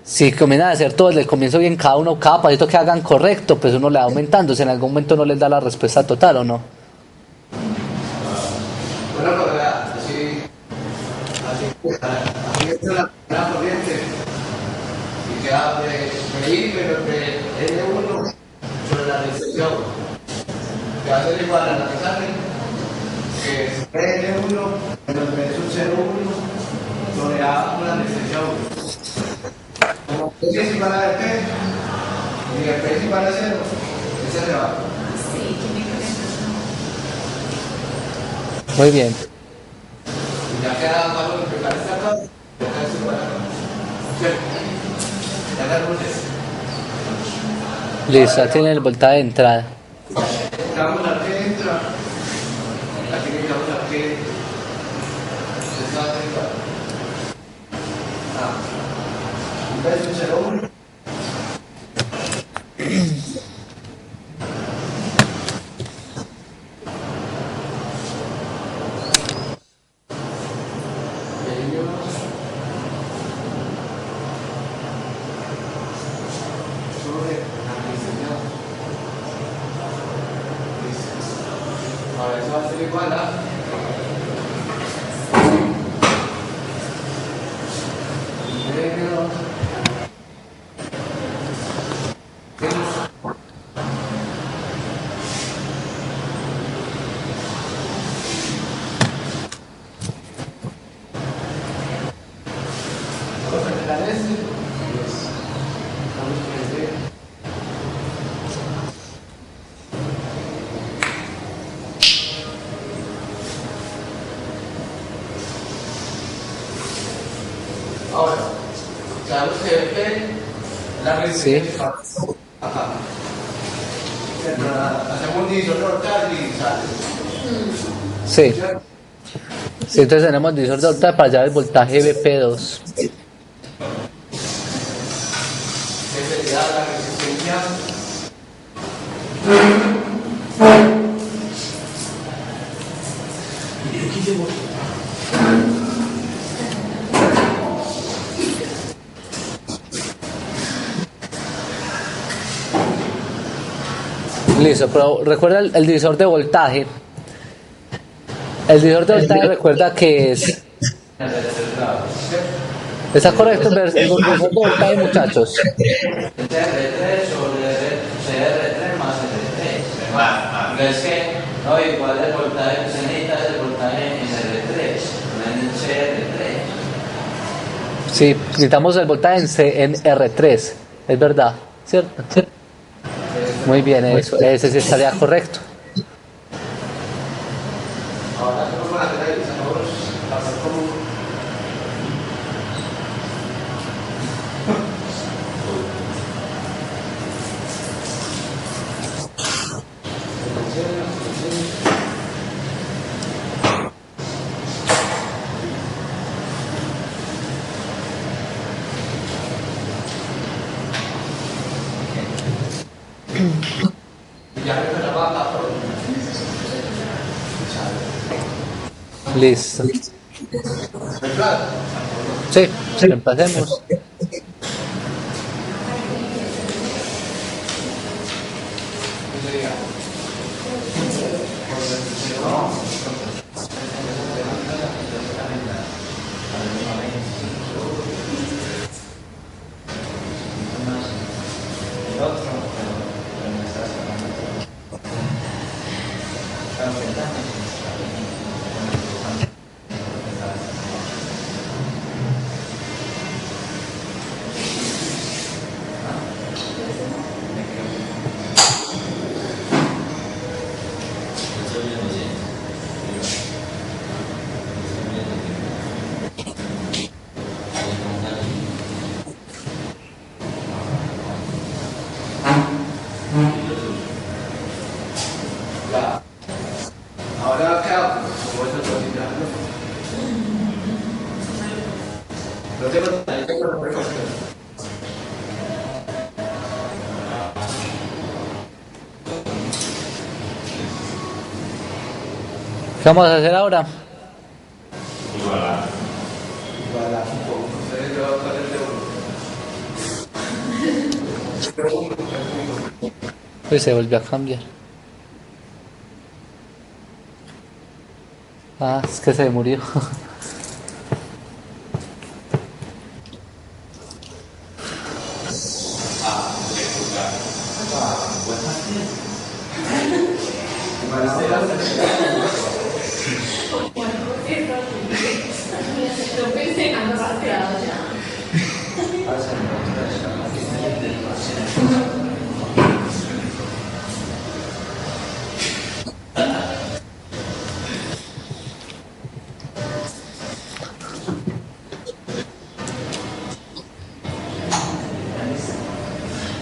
si comienzan a hacer todo desde el comienzo bien cada pasito que hagan correcto, pues uno le va aumentando, si en algún momento no les da la respuesta total o no. Bueno, pero vea, así es la primera corriente. Y queda de I, pero de L1 sobre la recesión. Que va a ser igual a la que sale, que es L1 menos B01 sobre A con la recesión. Como P es igual a P, y el P es igual a 0, ese se va. Sí, tiene que ser. Muy bien. Y ya queda más lo que está acá, ya queda ese igual a acá. ¿Cierto? Ya queda el Listo, ya tienen el voltaje de entrada. Damos la que entra, aquí le damos la que entra. Eso va a ser igual. Un beso 01. Sobre se iguala. Primero. Vamos a quitar este. Vamos a prender. Ahora, sabemos que depende la resistencia. Ajá. Hacemos un divisor total y sale. Sí. Sí, entonces tenemos divisor de voltaje para hallar el voltaje BP2. Que sería la resistencia. Listo, pero recuerda el divisor de voltaje. El divisor de voltaje recuerda que es... ¿Está correcto el divisor de voltaje, muchachos? Es R3 sobre CR3 más R3. Más. Pero es que, no, igual el voltaje que se necesita es el voltaje en R3, no en CR3. Sí, necesitamos el voltaje en R3, es verdad, ¿cierto? Muy bien, eso, ese sí estaría correcto. Ahora vamos a hacer ahí, vamos a pasar como ya me la va a Listo. ¿verdad? Sí, empecemos. El otro, pero me estás hablando. Ya. Ahora acá, como es otro ya, ¿no? No tengo ahí tengo la precaución. ¿Qué vamos a hacer ahora? Igual. Igual a un poco. Entonces yo voy a poner de uno. Pues se volvió a cambiar. Ah, es que se murió. Igual a Yo pensé en algo demasiado ya.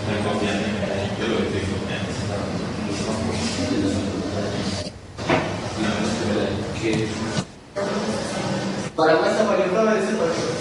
No confían en mí. Yo lo estoy confiando. para muestra mayor prueba de ese partido.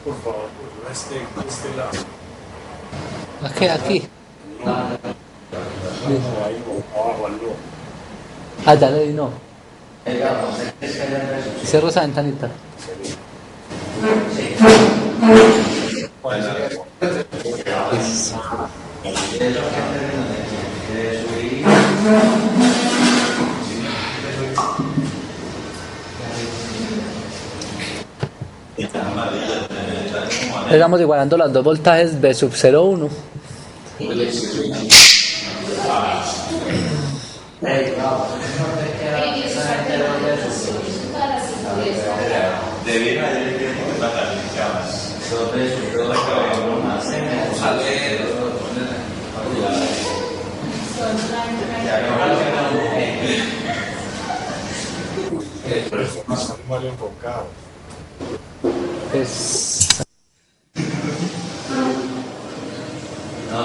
Por favor, por este lado. Aquí, aquí. Ahí abajo al lado. Ah, ya le di no. Digamos, es que haya resultados. Cierro esa ventanita. Eso. De lo que en términos de tiempo, de subir. Estamos igualando los dos voltajes B sub 0,1. Debiera haber tiempo que pasa limpiadas. Más mal enfocado. Es... No,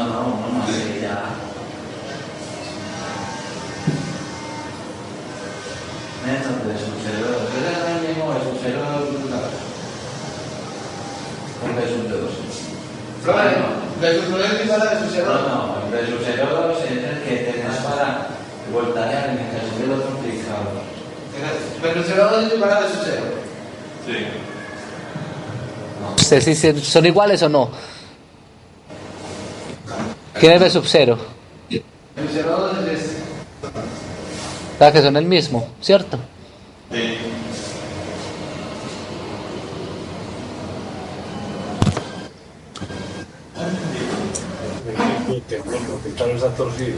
ya. Menos de su cerebro. Es el mismo de su cerebro. Un de sus dedos. ¿De su problema y para de su cerebro? No, el de su cerebro es el que tenés para el voltaje de alimentación del otro amplificador. Pero el cerebro es igual a de su cerebro. Sí. ¿Ustedes sí son iguales o no? ¿Quién es B sub 0? El cerebro es este. Claro que son el mismo, ¿cierto? Sí. El hospital está torcido.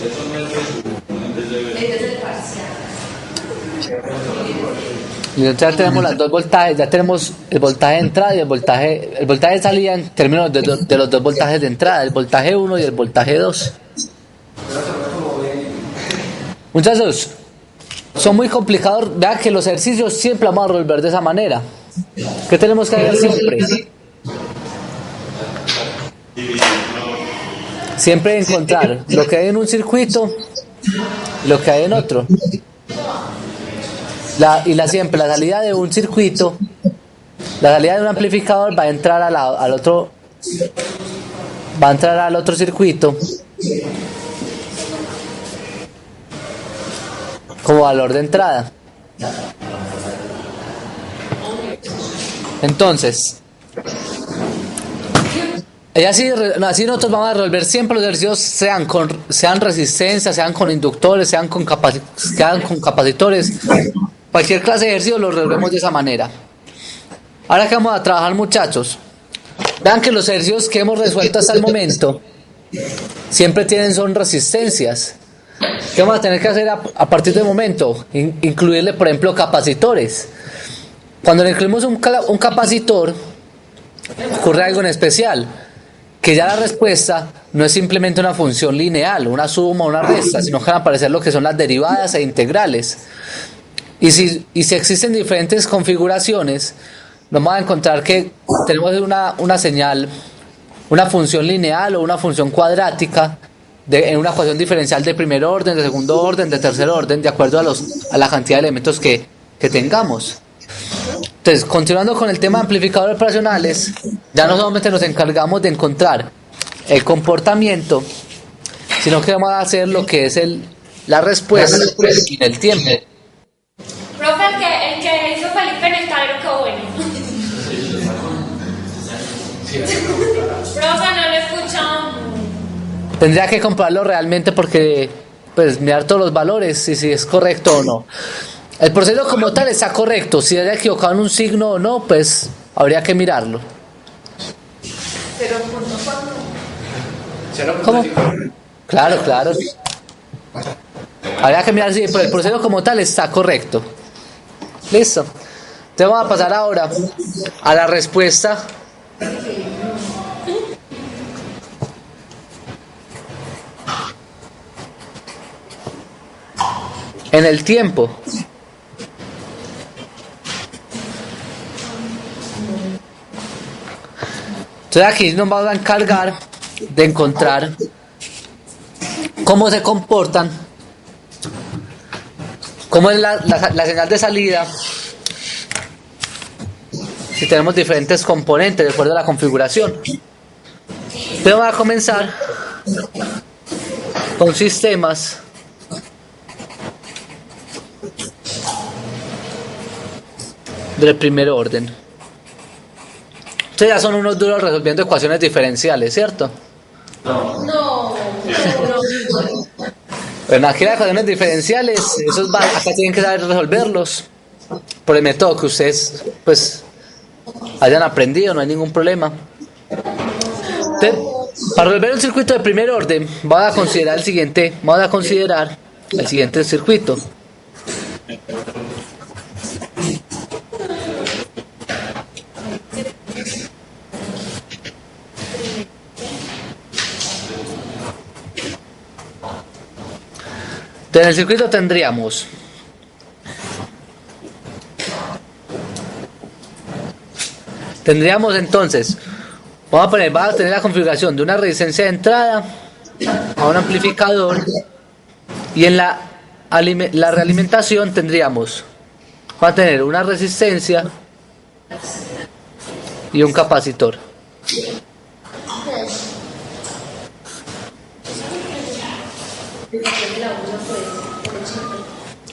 Eso no es de su. Desde el parcial. Y entonces ya tenemos los dos voltajes, ya tenemos el voltaje de entrada y el voltaje de salida en términos de los dos voltajes de entrada, el voltaje 1 y el voltaje 2. Muchachos, son muy complicados, vean que los ejercicios siempre vamos a resolver de esa manera. ¿Qué tenemos que hacer siempre? Siempre encontrar lo que hay en un circuito y lo que hay en otro. Siempre la salida de un circuito, la salida de un amplificador va a entrar al otro circuito como valor de entrada. Entonces, y así nosotros vamos a resolver siempre los ejercicios, sean resistencias, sean con inductores, sean con capacitores. Cualquier clase de ejercicio lo resolvemos de esa manera. Ahora que vamos a trabajar, muchachos, vean que los ejercicios que hemos resuelto hasta el momento siempre son resistencias. ¿Qué vamos a tener que hacer a partir del momento? Incluirle, por ejemplo, capacitores. Cuando le incluimos un capacitor, ocurre algo en especial, que ya la respuesta no es simplemente una función lineal, una suma o una resta, sino que van a aparecer lo que son las derivadas e integrales. Y si existen diferentes configuraciones, vamos a encontrar que tenemos una señal, una función lineal o una función cuadrática en una ecuación diferencial de primer orden, de segundo orden, de tercer orden, de acuerdo a la cantidad de elementos que tengamos. Entonces, continuando con el tema de amplificadores operacionales, ya no solamente nos encargamos de encontrar el comportamiento, sino que vamos a hacer lo que es la respuesta en el tiempo. Profe, el que hizo Felipe en el tablero, qué bueno. Profe, no lo escuchamos. Tendría que comprobarlo realmente porque, pues, mirar todos los valores y si es correcto o no. El proceso como tal está correcto. Si haya equivocado en un signo o no, pues habría que mirarlo. ¿Cómo? Claro. Habría que mirar si el proceso como tal está correcto. Listo. Entonces vamos a pasar ahora a la respuesta. En el tiempo. Entonces aquí nos vamos a encargar de encontrar cómo se comportan, cómo es la señal de salida, si tenemos diferentes componentes de acuerdo a la configuración. Entonces vamos a comenzar con sistemas del primer orden. Entonces ya son unos duros resolviendo ecuaciones diferenciales, ¿cierto? No. Bueno, aquí las ecuaciones diferenciales, acá tienen que saber resolverlos por el método que ustedes pues hayan aprendido, no hay ningún problema. Entonces, para resolver un circuito de primer orden, vamos a considerar el siguiente circuito. Entonces, en el circuito tendríamos entonces, vamos a tener la configuración de una resistencia de entrada a un amplificador, y en la realimentación vamos a tener una resistencia y un capacitor.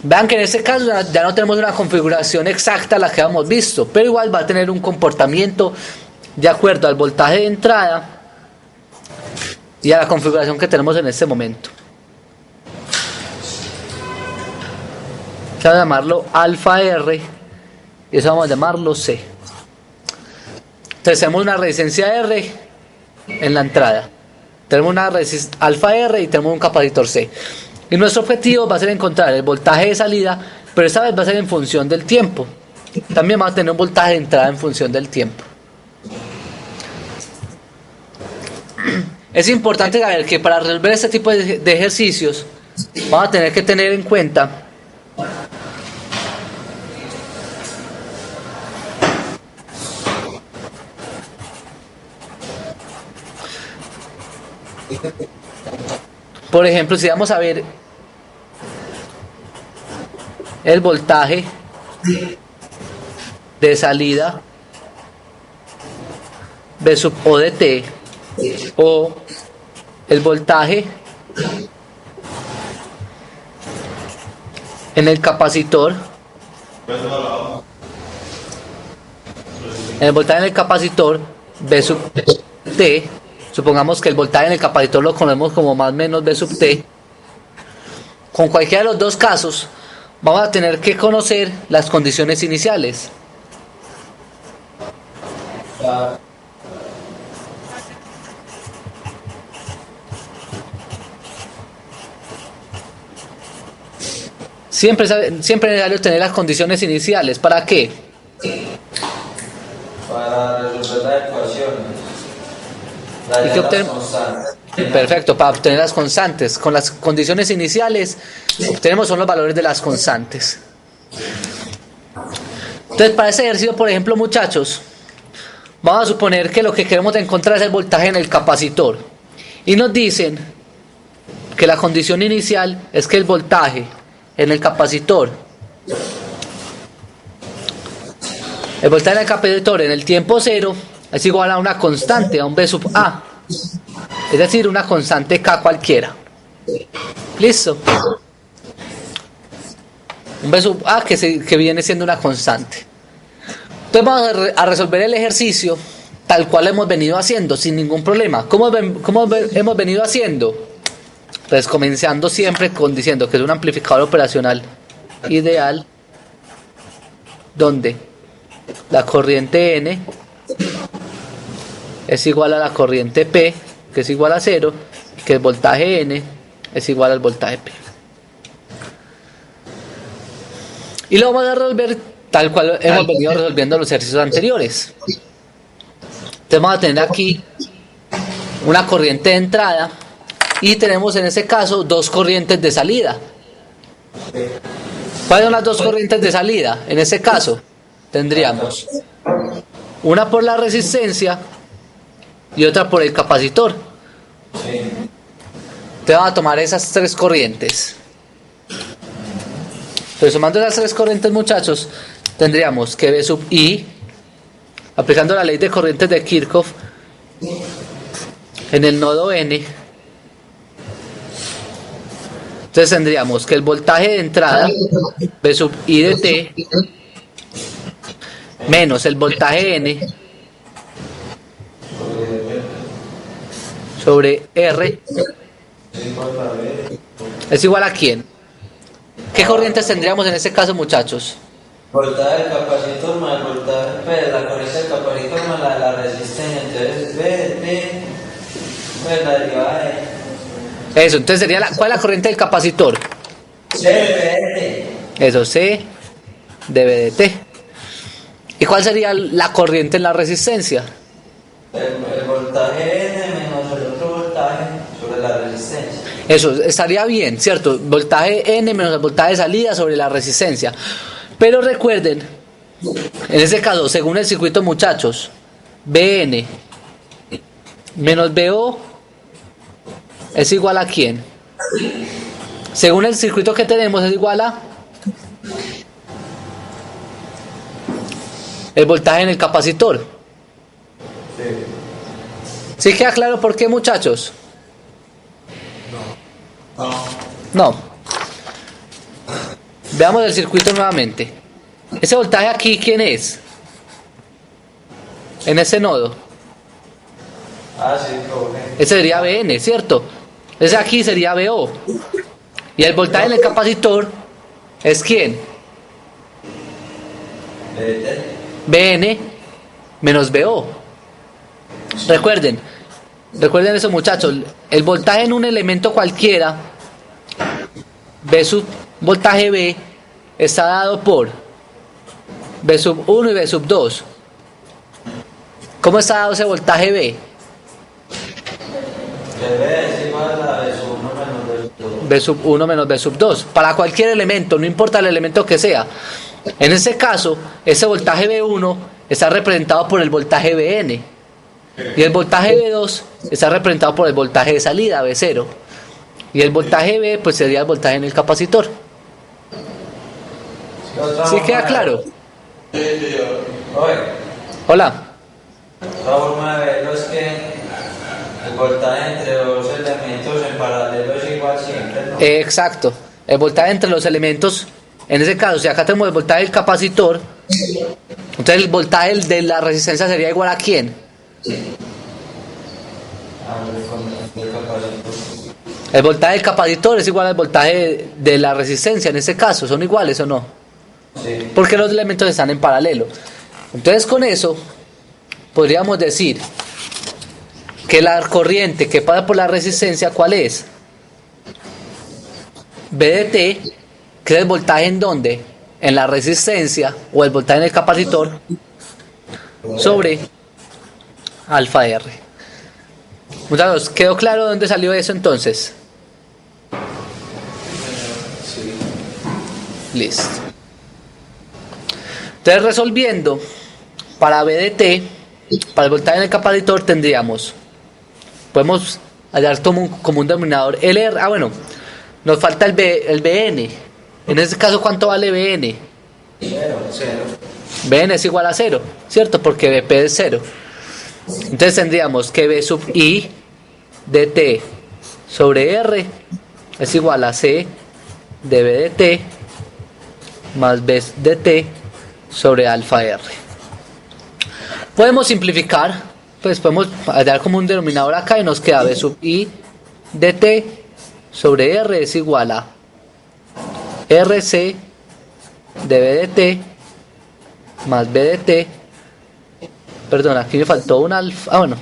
Vean que en este caso ya no tenemos una configuración exacta a la que habíamos visto, pero igual va a tener un comportamiento de acuerdo al voltaje de entrada y a la configuración que tenemos en este momento. Vamos a llamarlo alfa R y eso vamos a llamarlo C. Entonces tenemos una resistencia R en la entrada, tenemos una alfa R y tenemos un capacitor C. Y nuestro objetivo va a ser encontrar el voltaje de salida, pero esta vez va a ser en función del tiempo. También va a tener un voltaje de entrada en función del tiempo. Es importante saber que para resolver este tipo de ejercicios vamos a tener que tener en cuenta por ejemplo, si vamos a ver el voltaje de salida B sub O de T, o el voltaje en el capacitor, B sub T, supongamos que el voltaje en el capacitor lo conocemos como más o menos B sub T. Con cualquiera de los dos casos vamos a tener que conocer las condiciones iniciales. Siempre es necesario tener las condiciones iniciales. ¿Para qué? Para resolver la ecuación. ¿Y qué obtenemos? Perfecto, para obtener las constantes. Con las condiciones iniciales obtenemos son los valores de las constantes. Entonces, para ese ejercicio, por ejemplo, muchachos, vamos a suponer que lo que queremos encontrar es el voltaje en el capacitor. Y nos dicen que la condición inicial es que el voltaje en el capacitor, en el tiempo cero es igual a una constante, a un B sub A, es decir, una constante K cualquiera. ¿Listo? Un B sub A que viene siendo una constante. Entonces vamos a resolver el ejercicio tal cual hemos venido haciendo, sin ningún problema. ¿Cómo hemos venido haciendo? Pues comenzando siempre diciendo que es un amplificador operacional ideal donde la corriente N es igual a la corriente P, que es igual a 0, y que el voltaje N es igual al voltaje P. Y lo vamos a resolver tal cual hemos venido resolviendo los ejercicios anteriores. Entonces vamos a tener aquí una corriente de entrada y tenemos en este caso dos corrientes de salida. ¿Cuáles son las dos corrientes de salida? En este caso tendríamos una por la resistencia y otra por el capacitor. Sí. Te va a tomar esas tres corrientes. Entonces, sumando esas tres corrientes, muchachos, tendríamos que V sub I, aplicando la ley de corrientes de Kirchhoff, en el nodo N. Entonces tendríamos que el voltaje de entrada, V sub I de T, menos el voltaje N sobre R, es igual a ¿quién? ¿Qué corrientes tendríamos en este caso, muchachos? Voltaje del capacitor más el voltaje, pues, la corriente del capacitor más la resistencia. Entonces, T, pues la derivada de Eso, entonces sería ¿cuál es la corriente del capacitor? C, Eso, C dB de T. ¿Y cuál sería la corriente en la resistencia? el voltaje N menos el otro voltaje sobre la resistencia. Eso, estaría bien, ¿cierto? Voltaje N menos el voltaje de salida sobre la resistencia. Pero recuerden, en ese caso, según el circuito, muchachos, Bn menos Bo es igual a ¿quién? Según el circuito que tenemos es igual a el voltaje en el capacitor. ¿Sí queda claro por qué, muchachos? No. Veamos el circuito nuevamente. Ese voltaje aquí, ¿quién es? En ese nodo. Sí, ok. Ese sería Bn, ¿cierto? Ese aquí sería Bo. Y el voltaje en el capacitor es ¿quién? Bn menos Bo. Recuerden eso, muchachos. El voltaje en un elemento cualquiera, V sub voltaje B, está dado por V sub 1 y V sub 2. ¿Cómo está dado ese voltaje B? Es igual a V sub 1 menos V sub 2. V sub 1 menos V sub 2. Para cualquier elemento, no importa el elemento que sea. En este caso, ese voltaje B1 está representado por el voltaje Bn. Y el voltaje B2 está representado por el voltaje de salida, B0. Y el voltaje B, pues sería el voltaje en el capacitor. ¿Sí queda claro? Oye, Hola. otra forma de verlo es que el voltaje entre dos elementos en paralelo es igual siempre, ¿no? Exacto. El voltaje entre los elementos, en ese caso, si acá tenemos el voltaje del capacitor, entonces el voltaje de la resistencia sería igual a ¿quién? El voltaje del capacitor es igual al voltaje de la resistencia en este caso. ¿Son iguales o no? Sí. Porque los elementos están en paralelo. Entonces con eso podríamos decir que la corriente que pasa por la resistencia, ¿cuál es? V de T, que es el voltaje en dónde? En la resistencia o el voltaje en el capacitor sobre alfa R. Muchachos, ¿quedó claro de dónde salió eso entonces? Listo. Entonces, resolviendo, para V de T, para el voltaje en el capacitor podemos hallar como un denominador LR. Bueno, nos falta el Bn. En este caso, ¿cuánto vale Bn? 0. Bn es igual a 0, ¿cierto? Porque Bp es 0. Entonces tendríamos que V sub I de T sobre R es igual a C de V de T más V de T sobre alfa R. Podemos simplificar, pues podemos hallar como un denominador acá y nos queda V sub I de T sobre R es igual a RC de V de T más V de T. Perdón, aquí me faltó un alfa. Bueno,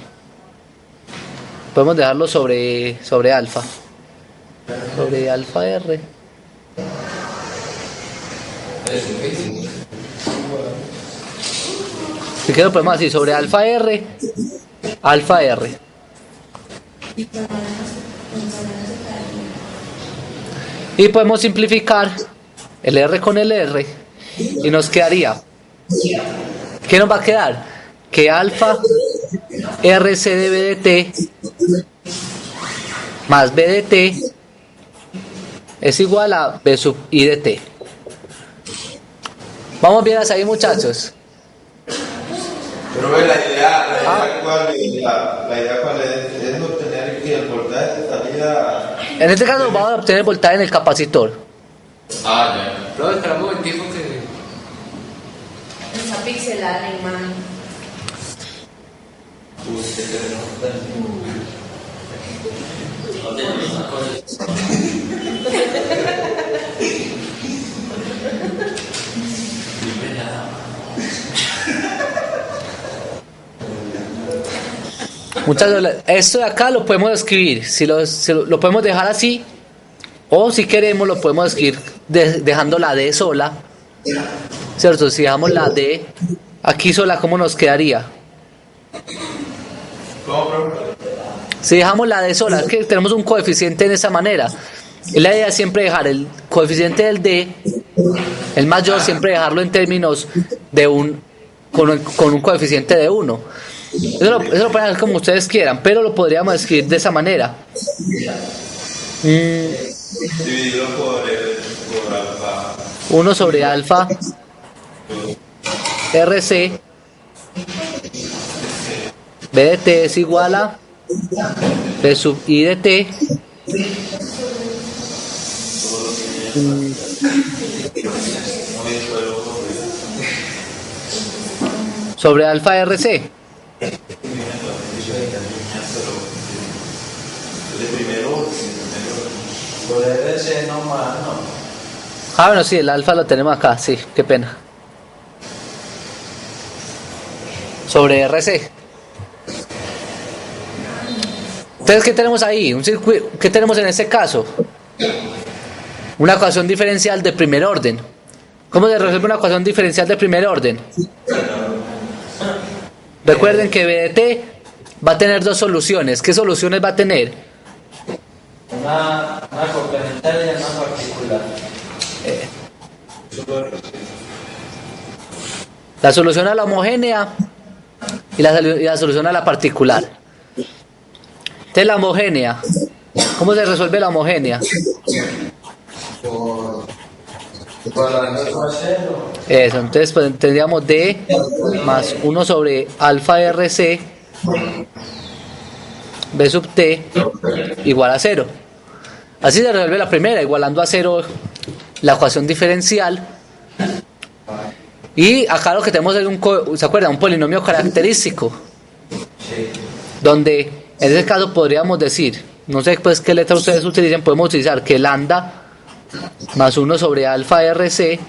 podemos dejarlo sobre alfa. Sobre alfa R. Si quiero podemos así, sobre alfa R. Alfa R. Y podemos simplificar el R con el R. Y nos quedaría. ¿Qué nos va a quedar? Que alfa RC de B de T más B de T es igual a B sub I de T. ¿Vamos bien hasta ahí, muchachos? Pero ve, la idea cuál es obtener que el voltaje de salida. En este caso vamos a obtener voltaje en el capacitor. Ya. No, espera un momentico que... Esa pixelada la imagen. Muchachos, esto de acá lo podemos escribir, si lo podemos dejar así, o si queremos lo podemos escribir dejando la D sola, ¿cierto? Si dejamos la D aquí sola, ¿cómo nos quedaría? Si dejamos la D sola, es que tenemos un coeficiente en esa manera. Y la idea es siempre dejar el coeficiente del D, el mayor, siempre dejarlo en términos de con un coeficiente de 1. Eso lo pueden hacer como ustedes quieran, pero lo podríamos escribir de esa manera. Dividirlo por alfa. 1 sobre alfa RC B de T es igual a B sub I de T sobre alfa RC. Por RC no más, no. Ah, bueno, sí, el alfa lo tenemos acá, sí, qué pena. Sobre RC. Entonces, ¿qué tenemos ahí? Un circuito, ¿qué tenemos en este caso? Una ecuación diferencial de primer orden. ¿Cómo se resuelve una ecuación diferencial de primer orden? Recuerden que B de T va a tener dos soluciones. ¿Qué soluciones va a tener? Una complementaria y una particular. La solución a la homogénea y la solución a la particular. Entonces la homogénea, ¿cómo se resuelve la homogénea? Por la misma cero. Eso, entonces pues tendríamos D más 1 sobre alfa RC B sub T igual a 0. Así se resuelve la primera, igualando a 0 la ecuación diferencial. Y acá lo que tenemos es ¿se acuerdan? Un polinomio característico. Sí. Donde en ese caso podríamos decir, no sé pues qué letra ustedes utilicen, podemos utilizar que lambda más 1 sobre alfa RC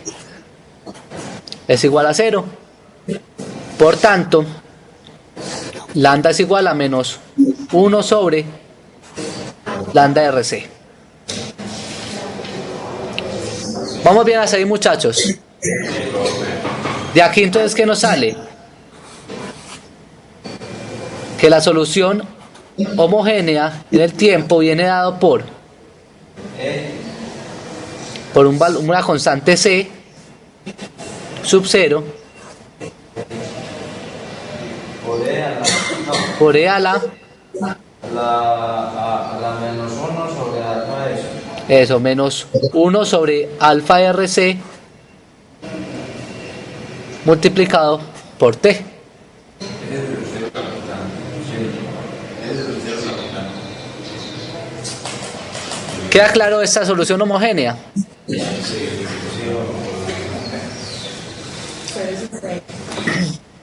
es igual a 0. Por tanto, lambda es igual a menos 1 sobre lambda RC. Vamos bien hasta ahí, muchachos. De aquí entonces, ¿qué nos sale? Que la solución homogénea en el tiempo viene dado por una constante C sub 0 por E a la menos 1 sobre alfa eso, menos 1 sobre alfa RC multiplicado por T. ¿Queda claro esta solución homogénea?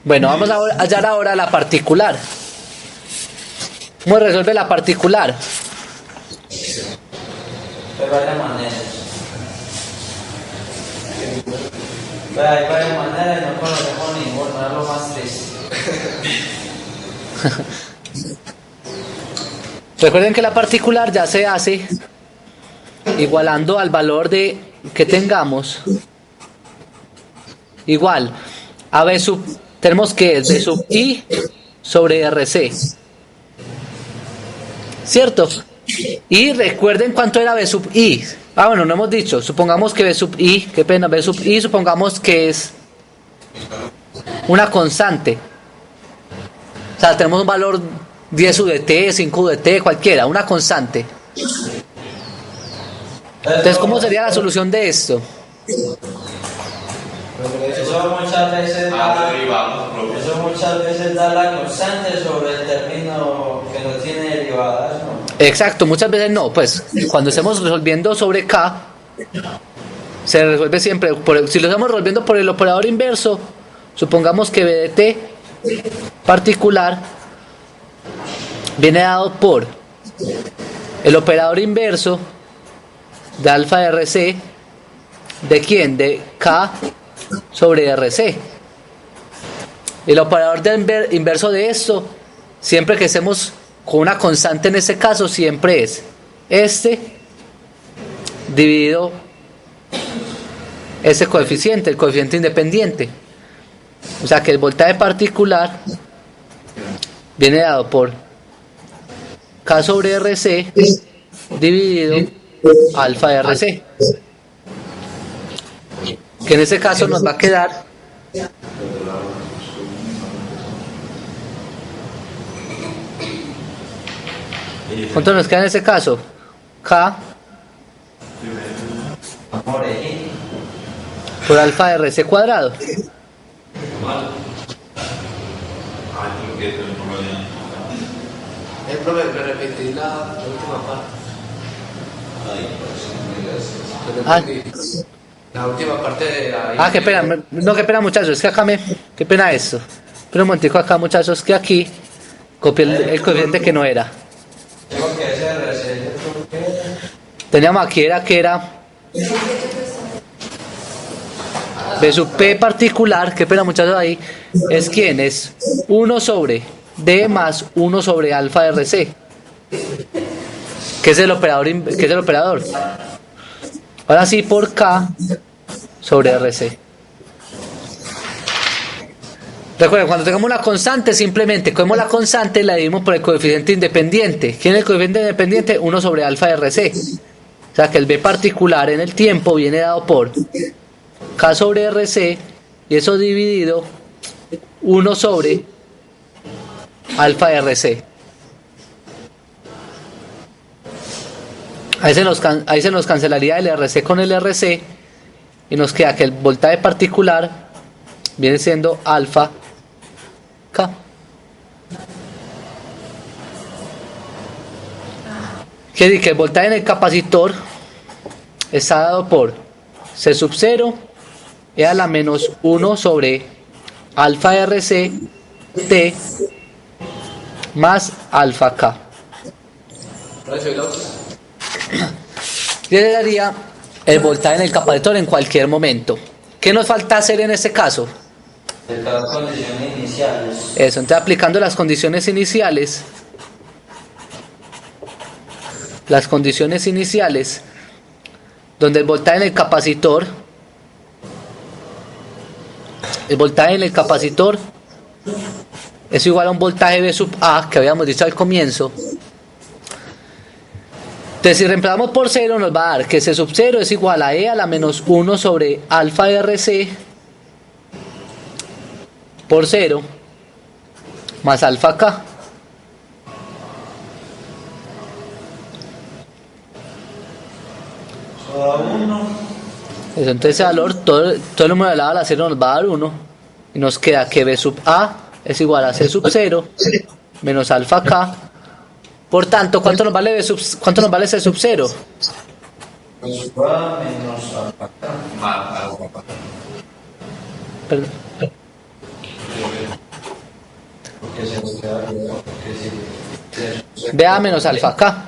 Bueno, vamos a hallar ahora la particular. ¿Cómo resuelve la particular? De varias maneras. Hay varias maneras y no conocemos ninguna, es lo más triste. Recuerden que la particular ya se hace igualando al valor de que tengamos igual a B sub, tenemos que es B sub I sobre RC, ¿cierto? Y recuerden cuánto era B sub I. Ah, bueno, no hemos dicho, supongamos que B sub I, qué pena, B sub I supongamos que es una constante. O sea, tenemos un valor 10 UDT, 5 UDT, cualquiera, una constante. Entonces, ¿cómo sería la solución de esto? Eso muchas veces da, derivamos, profe. eso muchas veces da la constante sobre el término que no tiene derivadas, ¿no? Exacto, muchas veces no. Pues cuando estemos resolviendo sobre K, se resuelve siempre, si lo estamos resolviendo por el operador inverso, supongamos que B de t particular viene dado por el operador inverso de alfa RC, ¿de quién? De K sobre RC. El operador inverso de esto, siempre que estemos con una constante en este caso, siempre es este dividido ese coeficiente, el coeficiente independiente. O sea que el voltaje particular viene dado por K sobre RC dividido alfa RC, que en este caso nos va a quedar ¿cuánto nos queda en ese caso? K por alfa RC cuadrado. Profe, me repetí la última parte. Ah. La última parte de la... Qué pena, no, qué pena muchachos, es que acá qué pena esto. Pero un momentico acá muchachos, que aquí copié el coeficiente que no era. Tengo que hacer RC, Teníamos aquí que era B sub P particular, qué pena muchachos ahí, es quién, es 1 sobre D más 1 sobre alfa RC, que es el operador, ahora sí por K sobre RC. Recuerden, cuando tengamos una constante, simplemente cogemos la constante y la dividimos por el coeficiente independiente. ¿Quién es el coeficiente independiente? 1 sobre alfa RC. O sea que el B particular en el tiempo viene dado por K sobre RC y eso dividido 1 sobre alfa RC. Ahí se nos cancelaría el RC con el RC y nos queda que el voltaje particular viene siendo alfa K. Quiere decir que el voltaje en el capacitor está dado por C sub 0 e a la menos 1 sobre alfa RC T más alfa K. Y le daría el voltaje en el capacitor en cualquier momento. ¿Qué nos falta hacer en este caso? de las condiciones iniciales. Eso, entonces aplicando las condiciones iniciales, donde el voltaje en el capacitor es igual a un voltaje V sub A que habíamos dicho al comienzo. Entonces si reemplazamos por 0 nos va a dar que C sub 0 es igual a E a la menos 1 sobre alfa RC por 0 más alfa K. Solo 1. Eso, entonces ese valor, todo el número elevado a la 0 nos va a dar 1 y nos queda que B sub A es igual a C sub 0 menos alfa K. Por tanto, ¿cuánto nos vale C sub 0? Va menos alfa K. Perdón. Porque se nos queda B A menos alfa K.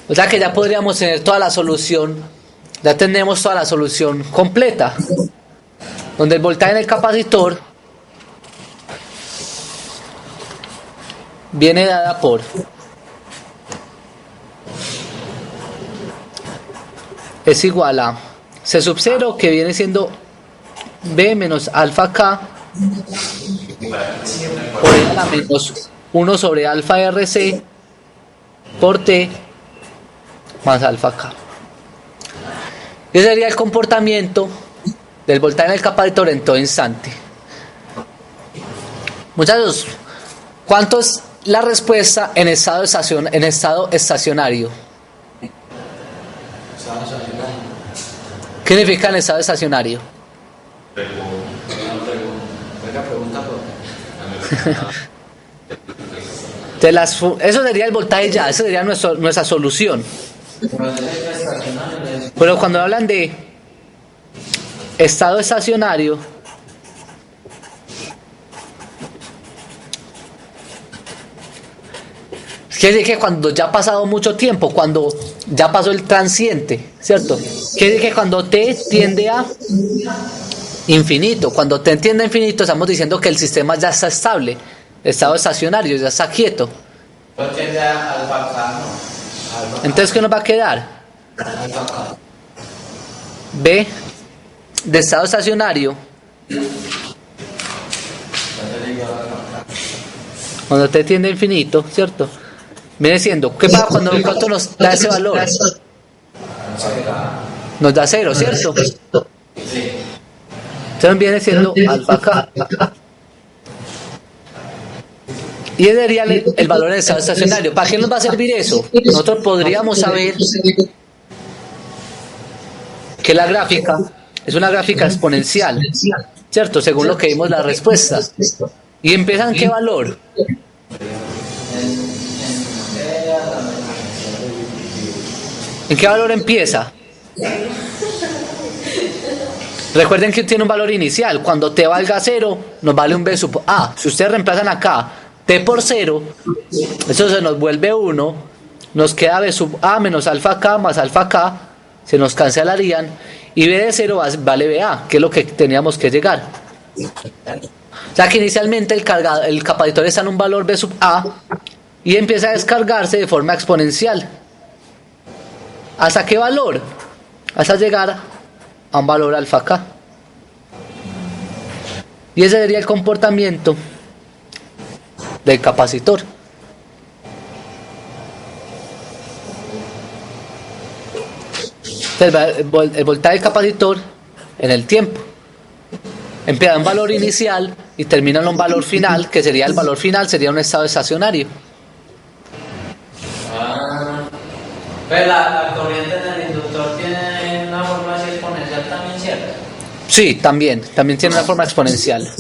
O sea que ya podríamos tener toda la solución, ya tenemos toda la solución completa, donde el voltaje en el capacitor viene dada por es igual a C sub 0 que viene siendo B menos alfa K por E a la menos 1 sobre alfa RC por T más alfa K. Ese sería el comportamiento del voltaje en el capacitor en todo instante. Muchachos, ¿cuánto es la respuesta en estado estacionario? ¿Qué significa en estado estacionario? Eso sería el voltaje ya, esa sería nuestra solución. Pero cuando hablan de estado estacionario, quiere decir que cuando ya ha pasado mucho tiempo, cuando ya pasó el transiente, ¿cierto? Quiere decir que cuando t tiende a infinito, cuando t tiende a infinito, estamos diciendo que el sistema ya está estable, estado estacionario, ya está quieto. Entonces, ¿qué nos va a quedar? B de estado estacionario, cuando t tiende a infinito, ¿cierto? Viene siendo, ¿qué pasa cuando nos da ese valor? Nos da 0, ¿cierto? Entonces viene siendo alfa k. Y ese sería el valor del estado estacionario. ¿Para qué nos va a servir eso? Nosotros podríamos saber que la gráfica es una gráfica exponencial, ¿cierto? Según lo que vimos la respuesta. ¿Y empieza en qué valor? ¿En qué valor empieza? Recuerden que tiene un valor inicial. Cuando t valga 0, nos vale un b sub a. Si ustedes reemplazan acá t por 0, eso se nos vuelve 1. Nos queda b sub a menos alfa k más alfa k. Se nos cancelarían. Y b de 0 vale ba, que es lo que teníamos que llegar. O sea que inicialmente el capacitor está en un valor b sub a y empieza a descargarse de forma exponencial. ¿Hasta qué valor? Hasta llegar a un valor alfa k. Y ese sería el comportamiento del capacitor. Entonces, el voltaje del capacitor en el tiempo empieza en un valor inicial y termina en un valor final, que sería el valor final, sería un estado estacionario. Pero la corriente en el inductor tiene una forma así exponencial también, ¿cierto? Sí, también tiene una forma exponencial.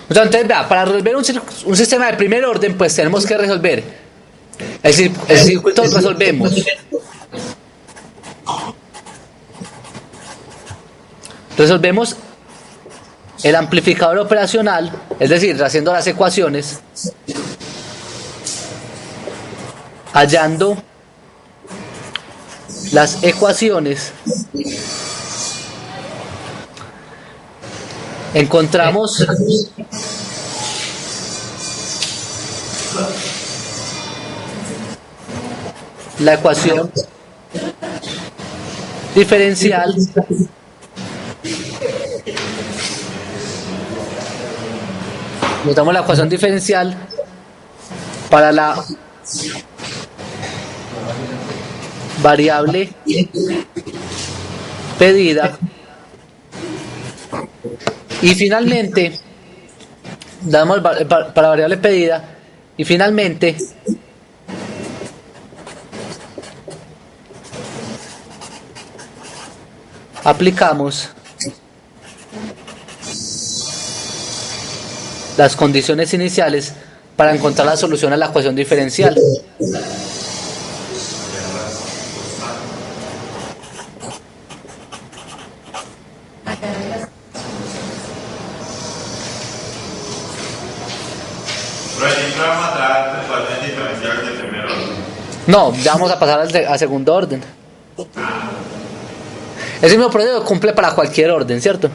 Entonces, vea, para resolver un sistema de primer orden, pues tenemos que resolver el circuito. Resolvemos el amplificador operacional, es decir, haciendo las ecuaciones, hallando las ecuaciones, encontramos la ecuación diferencial para la variable pedida y finalmente damos para la variable pedida y finalmente aplicamos las condiciones iniciales para encontrar la solución a la ecuación diferencial. No, ya vamos a pasar a segundo orden. Ese mismo proceso cumple para cualquier orden, ¿cierto?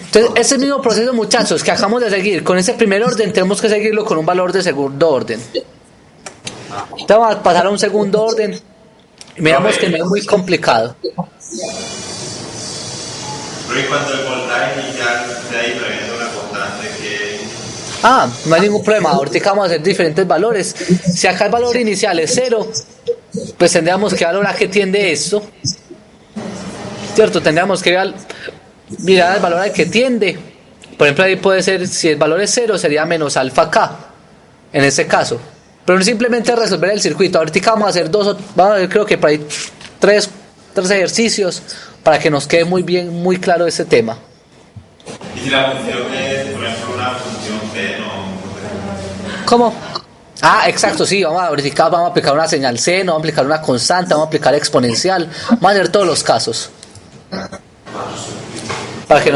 Entonces, ese mismo proceso, muchachos, que acabamos de seguir con ese primer orden, tenemos que seguirlo con un valor de segundo orden. Entonces vamos a pasar a un segundo orden y miramos que no es muy complicado. Pero y cuando el voltaje inicial sea diferente a una constante, No hay ningún problema. Ahorita vamos a hacer diferentes valores. Si acá el valor inicial es 0, pues tendríamos que valorar a qué tiende esto. ¿Cierto? Tendríamos que mirar el valor al que tiende. Por ejemplo, ahí puede ser, si el valor es 0, sería menos alfa k, en este caso. Pero no simplemente resolver el circuito. Ahorita vamos a hacer creo que por ahí tres ejercicios para que nos quede muy claro este tema. Y si la función es, por ejemplo, una función t, no. ¿Cómo? Exacto, sí, vamos a aplicar una señal seno, vamos a aplicar una constante, vamos a aplicar exponencial, vamos a hacer todos los casos. Para que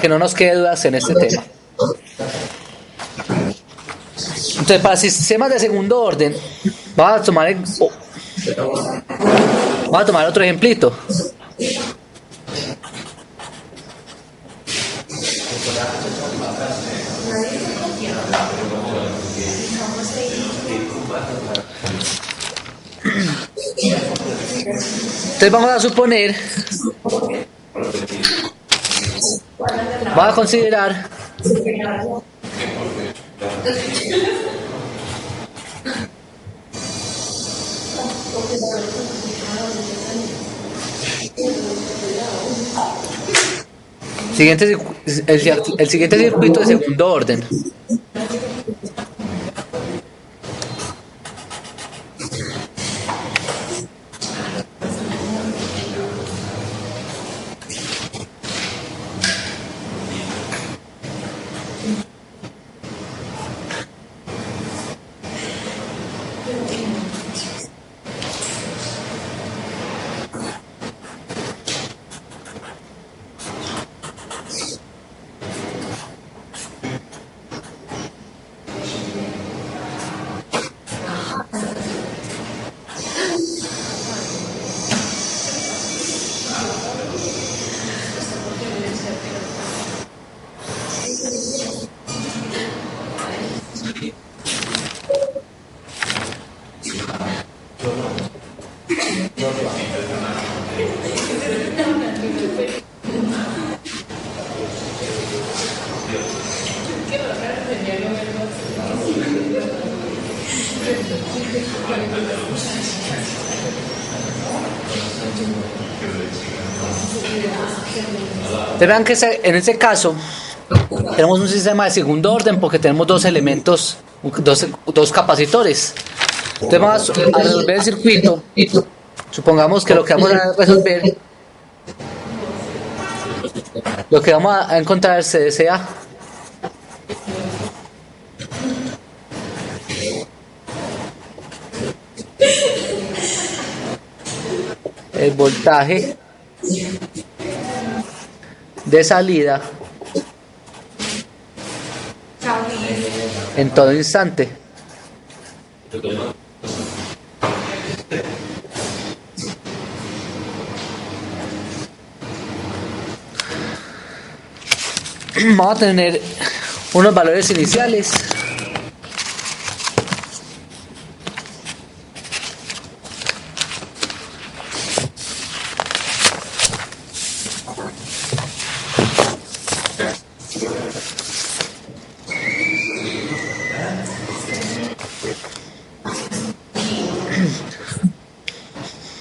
no nos quede dudas en este tema. Entonces, para sistemas de segundo orden, vamos a tomar otro ejemplito. Entonces vamos a suponer, vamos a considerar el siguiente circuito de segundo orden. Vean que en este caso tenemos un sistema de segundo orden porque tenemos dos elementos, dos capacitores. Entonces vamos a resolver el circuito. Supongamos que lo que vamos a resolver, lo que vamos a encontrar es CDCA. El voltaje de salida en todo instante. Vamos a tener unos valores iniciales.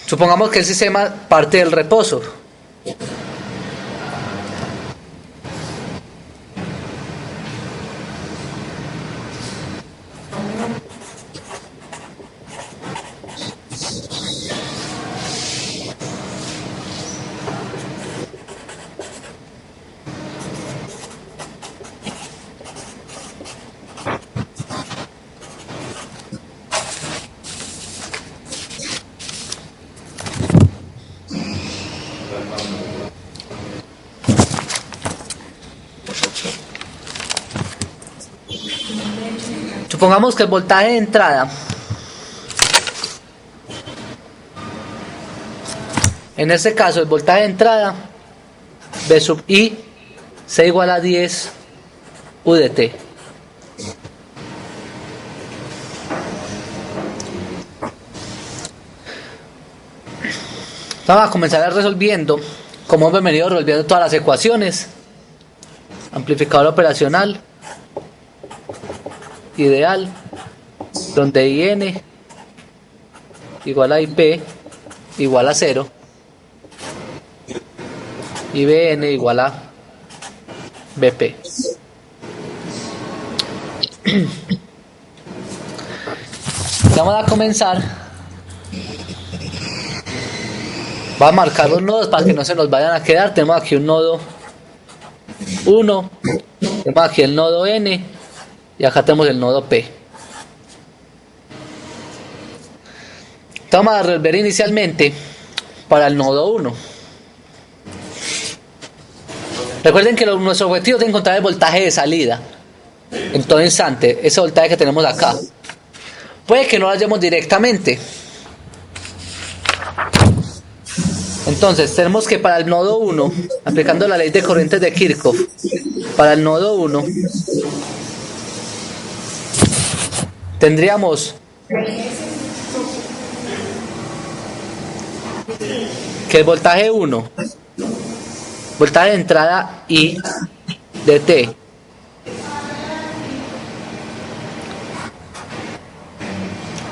Supongamos que el sistema parte del reposo. Supongamos que el voltaje de entrada en este caso el voltaje de entrada B sub I sea igual a 10 UDT. Vamos a comenzar resolviendo, como hemos venido resolviendo todas las ecuaciones. Amplificador operacional. ideal, donde IN igual a IP igual a 0 y BN igual a BP. Vamos a comenzar. Va a marcar los nodos para que no se nos vayan a quedar. Tenemos aquí un nodo 1, tenemos aquí el nodo N y acá tenemos el nodo P. Vamos a resolver inicialmente para el nodo 1. Recuerden que nuestro objetivo es encontrar el voltaje de salida en todo instante, ese voltaje que tenemos acá. Puede que no lo hallemos directamente. Entonces tenemos que para el nodo 1, aplicando la ley de corrientes de Kirchhoff, para el nodo 1 tendríamos que el voltaje 1, voltaje de entrada I de T,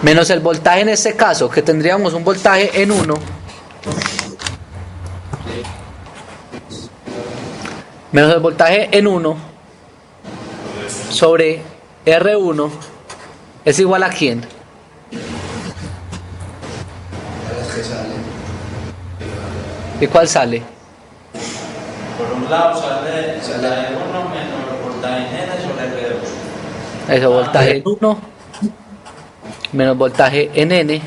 menos el voltaje en este caso, que tendríamos un voltaje en 1, menos el voltaje en 1 sobre R1 es igual a ¿quién? ¿Y cuál sale? Por un lado sale R1 menos el voltaje en N sobre R2. Eso, voltaje en 1 menos voltaje en N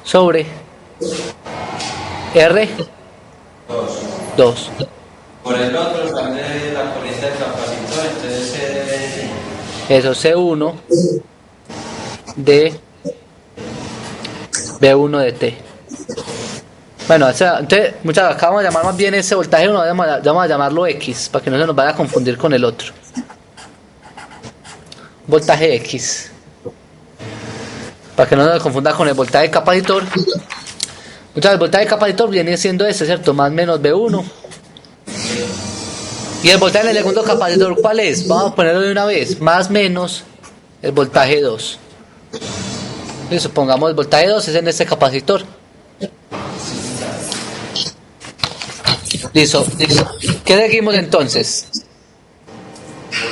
sobre R2. Por el otro sale la corriente del capacitor, entonces C debe Eso, C1 de B1 de T. Bueno, entonces, muchachos, acá vamos a llamar más bien ese voltaje 1, vamos a llamarlo X, para que no se nos vaya a confundir con el otro. Voltaje X. Para que no se nos confunda con el voltaje del capacitor. Muchachos, el voltaje del capacitor viene siendo este, ¿cierto? Más menos B1. Y el voltaje en el segundo capacitor, ¿cuál es? Vamos a ponerlo de una vez. Más menos el voltaje 2. Y supongamos el voltaje 2 es en este capacitor. Listo. ¿Qué seguimos entonces?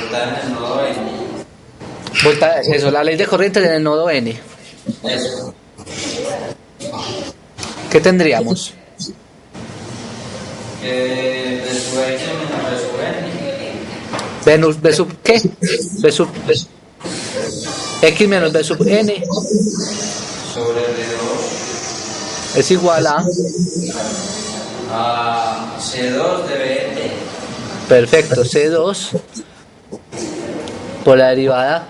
voltaje en el nodo N. Eso, la ley de corrientes en el nodo N. Eso. ¿Qué tendríamos? B sub X menos B sub N. ¿Qué? X menos B sub N Sobre R2 es igual a C2 de BT. perfecto, C2 por la derivada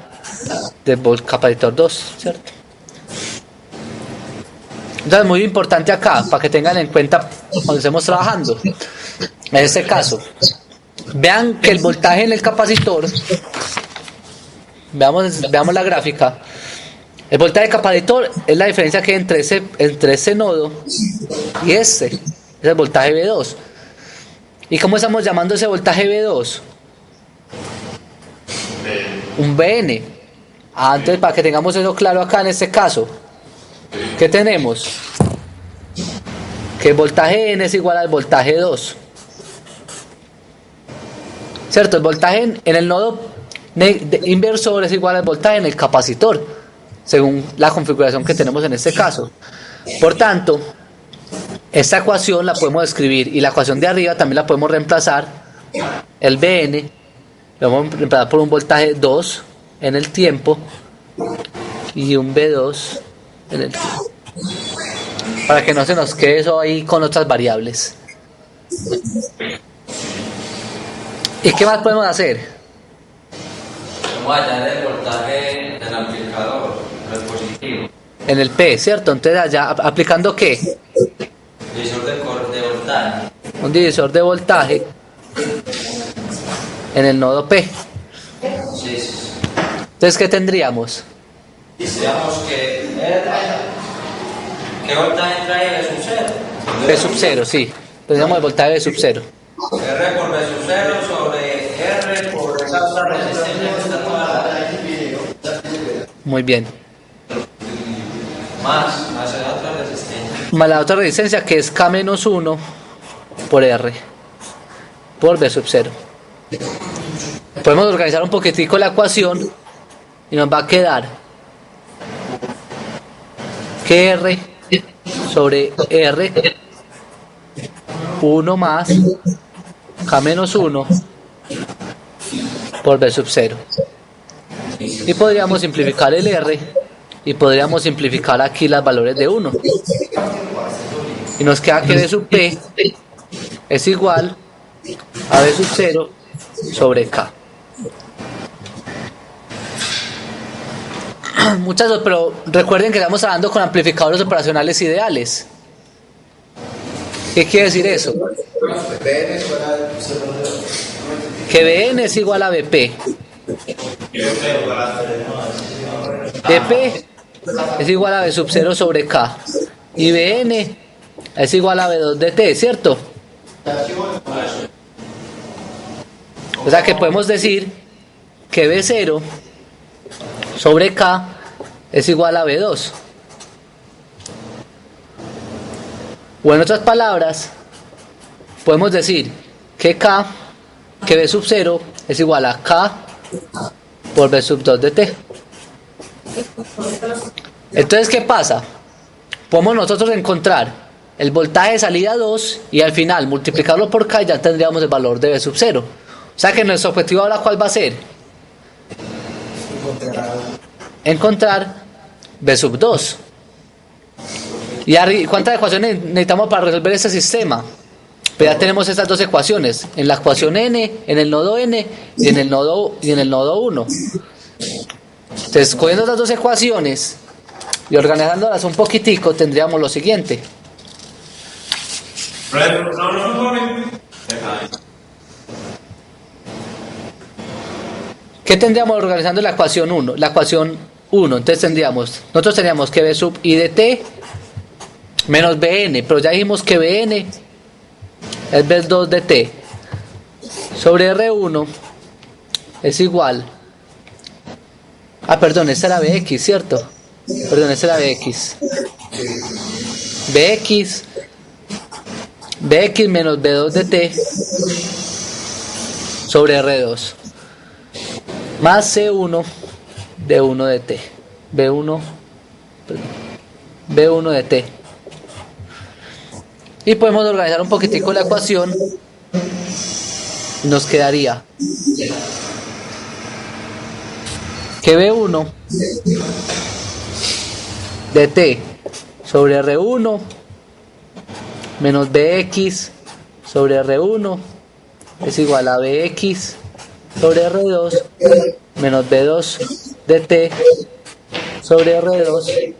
del capacitor 2, ¿cierto? Entonces, muy importante acá, para que tengan en cuenta cuando estemos trabajando. En este caso, vean que el voltaje en el capacitor, veamos la gráfica. El voltaje del capacitor es la diferencia que hay entre ese nodo y este. Es el voltaje V2. ¿Y cómo estamos llamando ese voltaje V2? Un VN. Antes, para que tengamos eso claro acá en este caso, ¿qué tenemos? Que el voltaje N es igual al voltaje 2. ¿Cierto? El voltaje en el nodo inversor es igual al voltaje en el capacitor, según la configuración que tenemos en este caso. Por tanto, esta ecuación la podemos escribir, y la ecuación de arriba también la podemos reemplazar. El Bn lo vamos a reemplazar por un voltaje 2 en el tiempo y un V2 en el tiempo, para que no se nos quede eso ahí con otras variables. ¿Y qué más podemos hacer? Vamos a hallar el voltaje del amplificador, el positivo. En el P, ¿cierto? Entonces allá, ¿aplicando qué? Divisor de voltaje. Un divisor de voltaje en el nodo P. Sí, sí. Entonces, ¿qué tendríamos? Digamos que ¿qué voltaje entra ahí? ¿Es un 0? B sub 0, sí. Tendríamos el voltaje B sub 0. R por B sub 0 sobre R por esa otra resistencia que está toda la... Muy bien. Más la otra resistencia. Más la otra resistencia que es K menos 1 por R por B sub 0. Podemos organizar un poquitico la ecuación y nos va a quedar que R sobre R 1 más K menos 1 por B sub 0. Y podríamos simplificar el R y podríamos simplificar aquí los valores de 1. Y nos queda que B sub P es igual a B sub 0 sobre K. Muchachos, pero recuerden que estamos hablando con amplificadores operacionales ideales. ¿Qué quiere decir eso? Que Bn es igual a Bp. Bp es igual a B sub 0 sobre K. Y Bn es igual a B2 de T, ¿cierto? O sea que podemos decir que B0 sobre K es igual a B2. O en otras palabras, podemos decir que B sub 0 es igual a K por B sub 2 de T. Entonces, ¿qué pasa? Podemos nosotros encontrar el voltaje de salida 2 y al final multiplicarlo por K y ya tendríamos el valor de B sub 0. O sea que nuestro objetivo ahora, ¿cuál va a ser? Encontrar B sub 2. ¿Y cuántas ecuaciones necesitamos para resolver este sistema? Pues ya tenemos estas dos ecuaciones, en la ecuación n, en el nodo n y en el nodo 1. Entonces, cogiendo estas dos ecuaciones y organizándolas un poquitico, tendríamos lo siguiente. ¿Qué tendríamos organizando la ecuación 1? La ecuación 1, entonces nosotros tendríamos que B sub I de T menos Bn, pero ya dijimos que Bn es B2 de T sobre R1 es igual perdón, esta era Bx, ¿cierto? Perdón, esta era Bx. Bx menos B2 de T sobre R2 más C1 de 1 de T. B1 de T. Y podemos organizar un poquitico la ecuación. Nos quedaría que B1 de T sobre R1 menos Bx sobre R1 es igual a Bx sobre R2 menos B2 de T sobre R2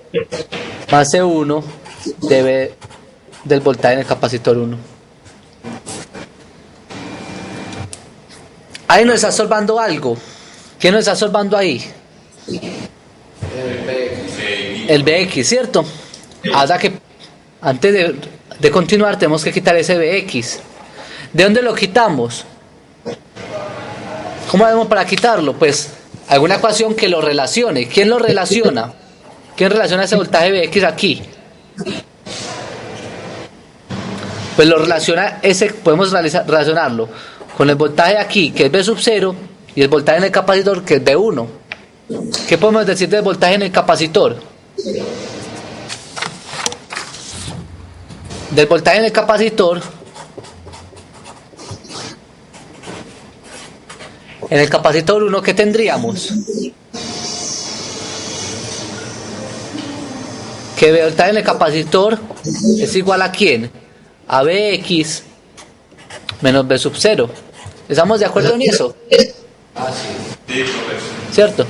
más C1 del voltaje en el capacitor 1. Ahí nos está solvando algo. ¿Qué nos está solvando ahí? El Bx, ¿cierto? Ahora que antes de continuar tenemos que quitar ese Bx. ¿De dónde lo quitamos? ¿Cómo hacemos para quitarlo? Pues alguna ecuación que lo relacione. ¿Quién lo relaciona? ¿Quién relaciona ese voltaje Bx aquí? Pues lo relaciona podemos relacionarlo con el voltaje aquí, que es B sub 0, y el voltaje en el capacitor, que es B1. ¿Qué podemos decir del voltaje en el capacitor? Del voltaje en el capacitor, en el capacitor 1, ¿qué tendríamos? Que el voltaje en el capacitor es igual a ¿quién? A Bx menos B sub 0. ¿Estamos de acuerdo en eso? ¿Cierto?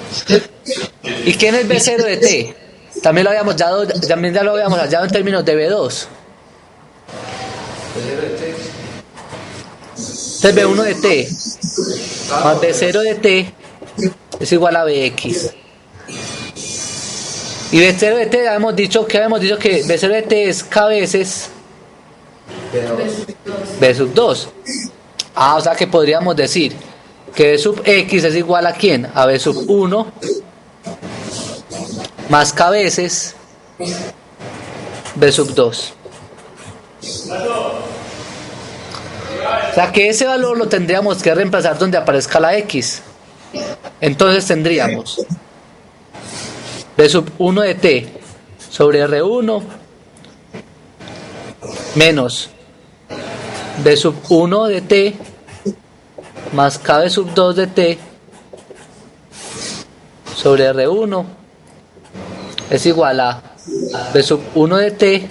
¿Y quién es B0 de T? También ya lo habíamos hallado en términos de B2. Entonces B1 de T más B0 de T es igual a Bx. Y B0 de T habíamos dicho que B0 de T es K veces B sub 2. O sea que podríamos decir que B sub X es igual a ¿quién? A B sub 1 más K veces B sub 2. O sea que ese valor lo tendríamos que reemplazar donde aparezca la X. Entonces tendríamos B sub 1 de T sobre R1 menos B sub 1 de T más K B sub 2 de T sobre R1 es igual a B sub 1 de T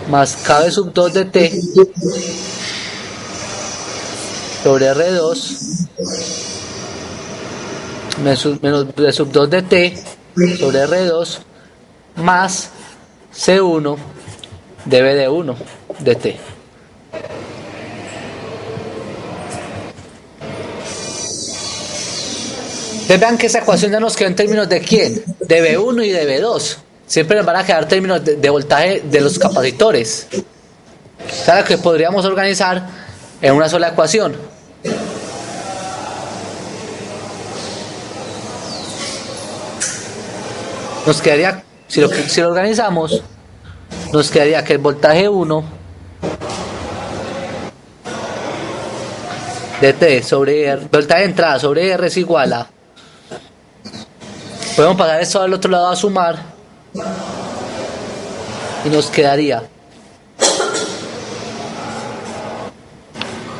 más K B sub 2 de T sobre R2 menos B sub 2 de T sobre R2 más C1 de B de 1 de T. Ustedes vean que esa ecuación ya nos quedó en términos de ¿quién? De B1 y de B2. Siempre nos van a quedar términos de voltaje de los capacitores. O sea, que podríamos organizar en una sola ecuación. Nos quedaría, si lo organizamos, nos quedaría que el voltaje 1 de T sobre R, voltaje de entrada sobre R es igual a, podemos pasar esto al otro lado a sumar y nos quedaría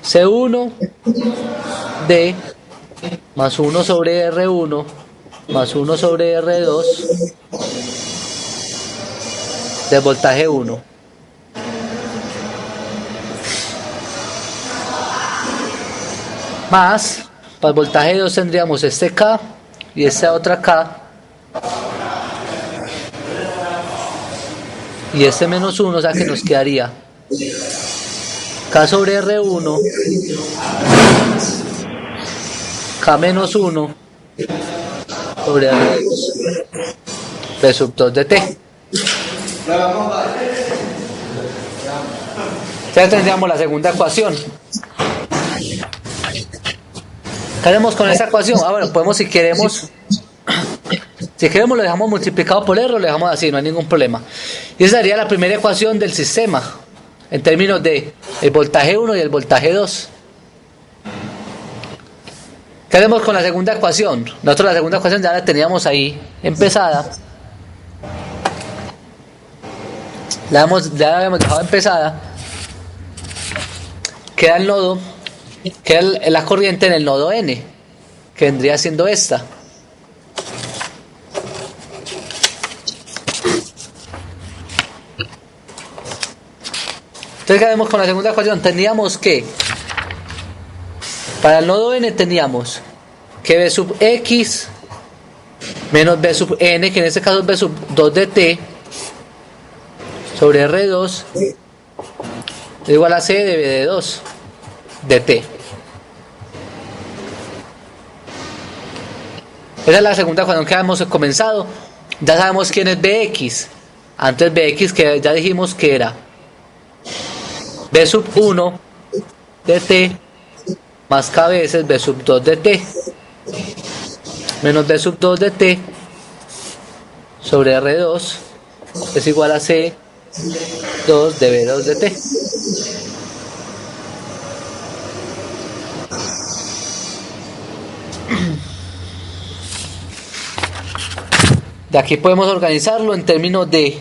C1 D más 1 sobre R1 más 1 sobre R2 de voltaje 1 más para el voltaje 2 tendríamos este K y esta otra K y este menos 1, o sea que nos quedaría K sobre R1 K menos 1 sobre R2 B sub 2 de T. Ya tendríamos la segunda ecuación. ¿Qué haremos con esa ecuación? Ah, bueno, podemos si queremos lo dejamos multiplicado por R o lo dejamos así, no hay ningún problema. Y esa sería la primera ecuación del sistema en términos de el voltaje 1 y el voltaje 2. ¿Qué haremos con la segunda ecuación? Nosotros la segunda ecuación ya la teníamos ahí empezada. Ya la habíamos dejado empezada. Queda el nodo, queda la corriente en el nodo N, que vendría siendo esta. Entonces, ¿qué haremos con la segunda ecuación? Teníamos que, para el nodo N teníamos que B sub X menos B sub N, que en este caso es B sub 2 de T, sobre R2 es igual a C de B de 2 de T. Esa es la segunda ecuación que hemos comenzado. Ya sabemos quién es Bx. Antes Bx, que ya dijimos que era B sub 1 de T más K veces B sub 2 de T menos B sub 2 de T sobre R2 es igual a C 2 de B2 de T. De aquí podemos organizarlo en términos de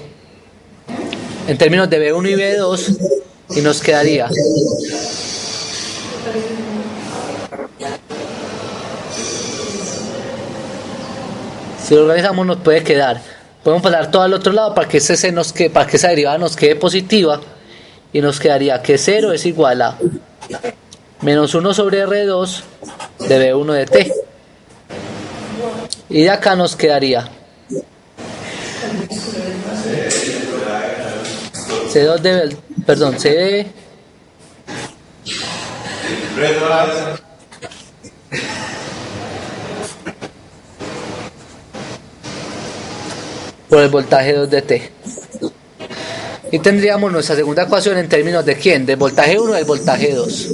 B1 y B2 y nos quedaría si lo organizamos nos puede quedar, podemos pasar todo al otro lado para que para que esa derivada nos quede positiva y nos quedaría que 0 es igual a menos 1 sobre R2 de B1 de T y de acá nos quedaría C2 de, perdón, C de por el voltaje 2 de T. Y tendríamos nuestra segunda ecuación en términos de ¿quién? Del voltaje 1 y del voltaje 2.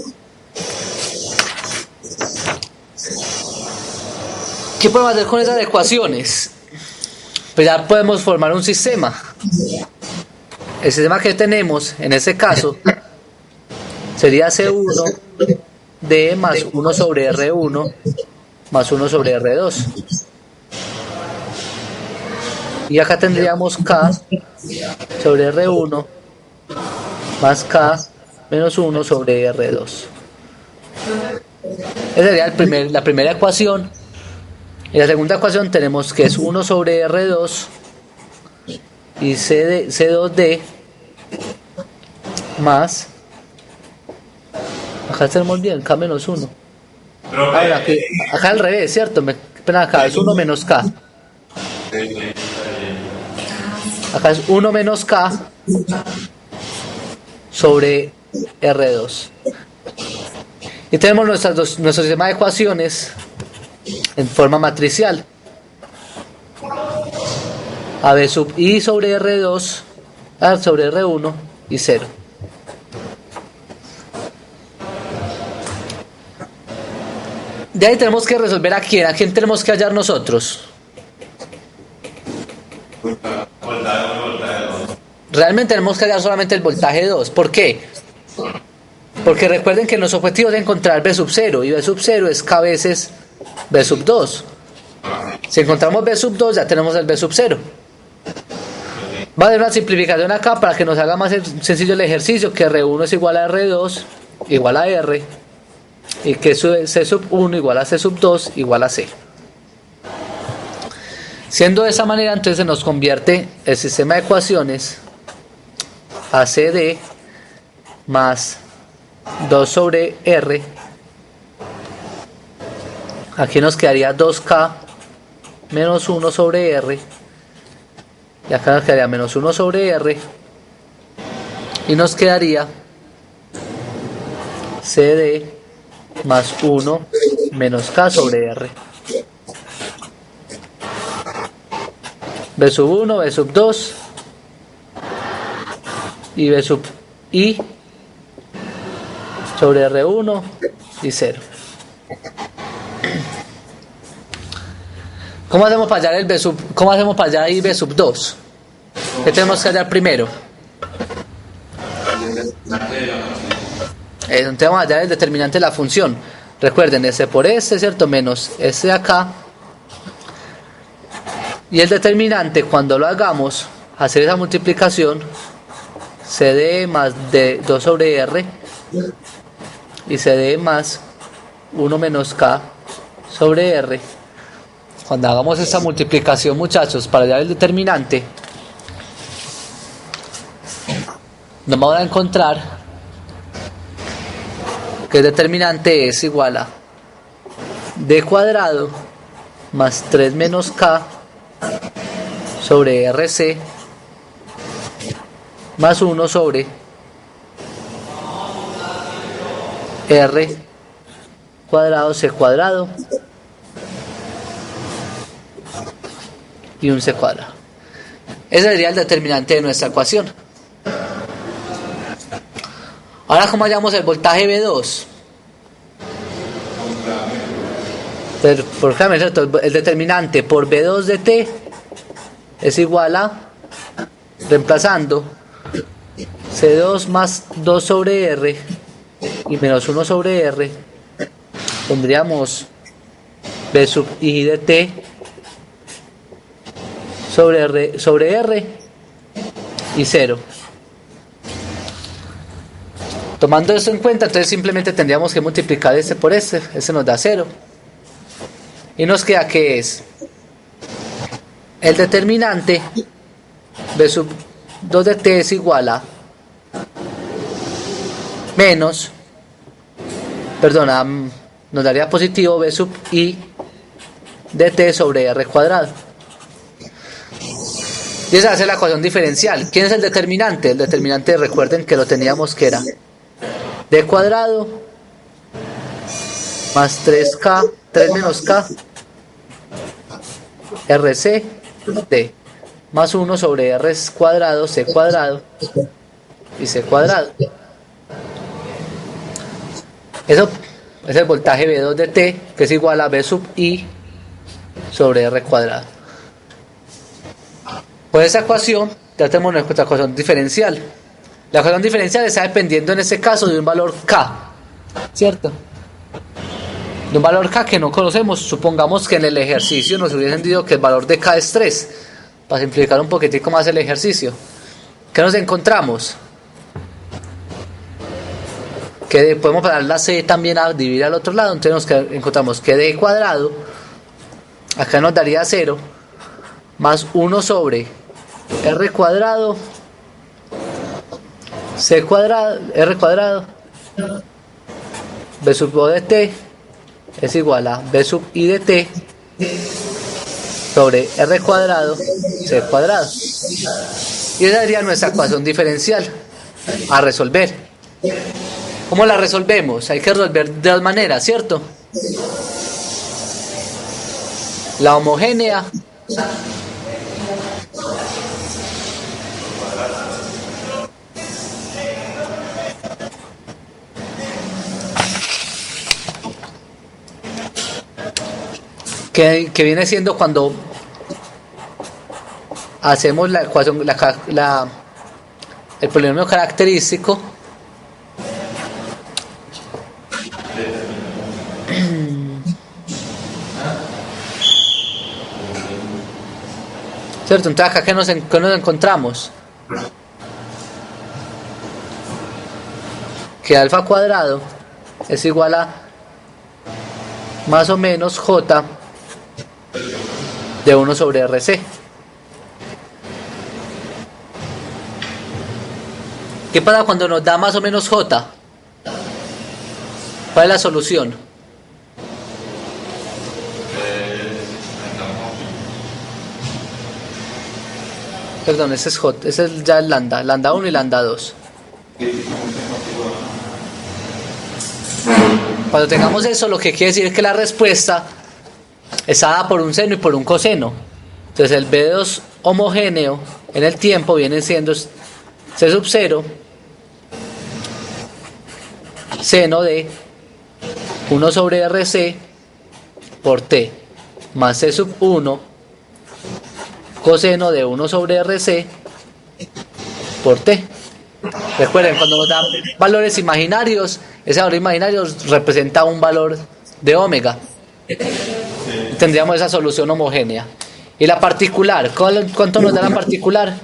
¿Qué podemos hacer con esas ecuaciones? Pues ya podemos formar un sistema. El sistema que tenemos en este caso sería C1 D más 1 sobre R1 más 1 sobre R2. Y acá tendríamos K sobre R1 más K menos 1 sobre R2. Esa sería la primera ecuación. Y la segunda ecuación tenemos que es 1 sobre R2 y C2D más, acá tenemos bien, K menos 1. Ahora, acá al revés, ¿cierto? Acá es 1 menos K. Acá es 1 menos K sobre R2. Y tenemos nuestro sistema de ecuaciones en forma matricial. AB sub I sobre R2, A sobre R1 y 0. De ahí tenemos que resolver a quién tenemos que hallar nosotros. Realmente tenemos que hallar solamente el voltaje 2. ¿Por qué? Porque recuerden que nuestro objetivo es encontrar B sub 0 y B sub 0 es K veces B sub 2. Si encontramos B sub 2 ya tenemos el B sub 0. Va a haber una simplificación acá para que nos haga más sencillo el ejercicio, que R1 es igual a R2 igual a R y que C sub 1 igual a C sub 2 igual a C. Siendo de esa manera, entonces se nos convierte el sistema de ecuaciones a CD más 2 sobre R. Aquí nos quedaría 2K menos 1 sobre R. Y acá nos quedaría menos 1 sobre R. Y nos quedaría CD más 1 menos K sobre R. B sub 1, B sub 2 y B sub I sobre R1 y 0. ¿Cómo hacemos para hallar cómo hacemos para hallar I B sub 2? ¿Qué tenemos que hallar primero? Entonces vamos a hallar el determinante de la función. Recuerden, S por S, ¿cierto? Menos S de acá. Y el determinante, cuando lo hagamos, hacer esa multiplicación, CD más 2 sobre R y CD más 1 menos K sobre R. Cuando hagamos esta multiplicación, muchachos, para hallar el determinante, nos vamos a encontrar que el determinante es igual a D cuadrado más 3 menos K sobre RC más 1 sobre R cuadrado C cuadrado y un C cuadrado. Ese sería el determinante de nuestra ecuación. Ahora, ¿cómo hallamos el voltaje B2? Por ejemplo, el determinante por B2 de T es igual a, reemplazando, C2 más 2 sobre R y menos 1 sobre R, pondríamos B sub I de T sobre R y 0. Tomando esto en cuenta, entonces simplemente tendríamos que multiplicar este por este nos da 0. Y nos queda que es el determinante B sub 2 de T es igual a menos, nos daría positivo B sub I de T sobre R cuadrado. Y esa es la ecuación diferencial. ¿Quién es el determinante? El determinante, recuerden que lo teníamos que era D cuadrado más 3K, 3 menos K, RC, D, más 1 sobre R cuadrado, C cuadrado y C cuadrado. Eso es el voltaje B2 de T, que es igual a B sub I sobre r cuadrado. Pues esa ecuación, ya tenemos nuestra ecuación diferencial. La ecuación diferencial está dependiendo en este caso de un valor k, ¿cierto? De un valor k que no conocemos. Supongamos que en el ejercicio nos hubiesen dicho que el valor de k es 3, para simplificar un poquitico más el ejercicio. ¿Qué nos encontramos? Que podemos parar la c también a dividir al otro lado, entonces nos encontramos que d cuadrado, acá nos daría 0, más 1 sobre r cuadrado, c cuadrado, r cuadrado, b sub o de t es igual a b sub i de t sobre r cuadrado, c cuadrado. Y esa sería nuestra ecuación diferencial a resolver. ¿Cómo la resolvemos? Hay que resolver de dos maneras, ¿cierto? La homogénea que viene siendo cuando hacemos la ecuación, el polinomio característico ¿cierto? Entonces acá ¿qué nos encontramos? Que alfa cuadrado es igual a más o menos j de 1 sobre rc. ¿Qué pasa cuando nos da más o menos j? ¿Cuál es la solución? Perdón, ese es j, ese es ya el lambda 1 y lambda 2. Cuando tengamos eso, lo que quiere decir es que la respuesta está dada por un seno y por un coseno. Entonces el B2 homogéneo en el tiempo viene siendo C sub 0 seno de 1 sobre RC por T más C sub 1 coseno de 1 sobre RC por T. Recuerden, cuando nos dan valores imaginarios, ese valor imaginario representa un valor de omega. Tendríamos esa solución homogénea. Y la particular, ¿cuánto nos da la particular?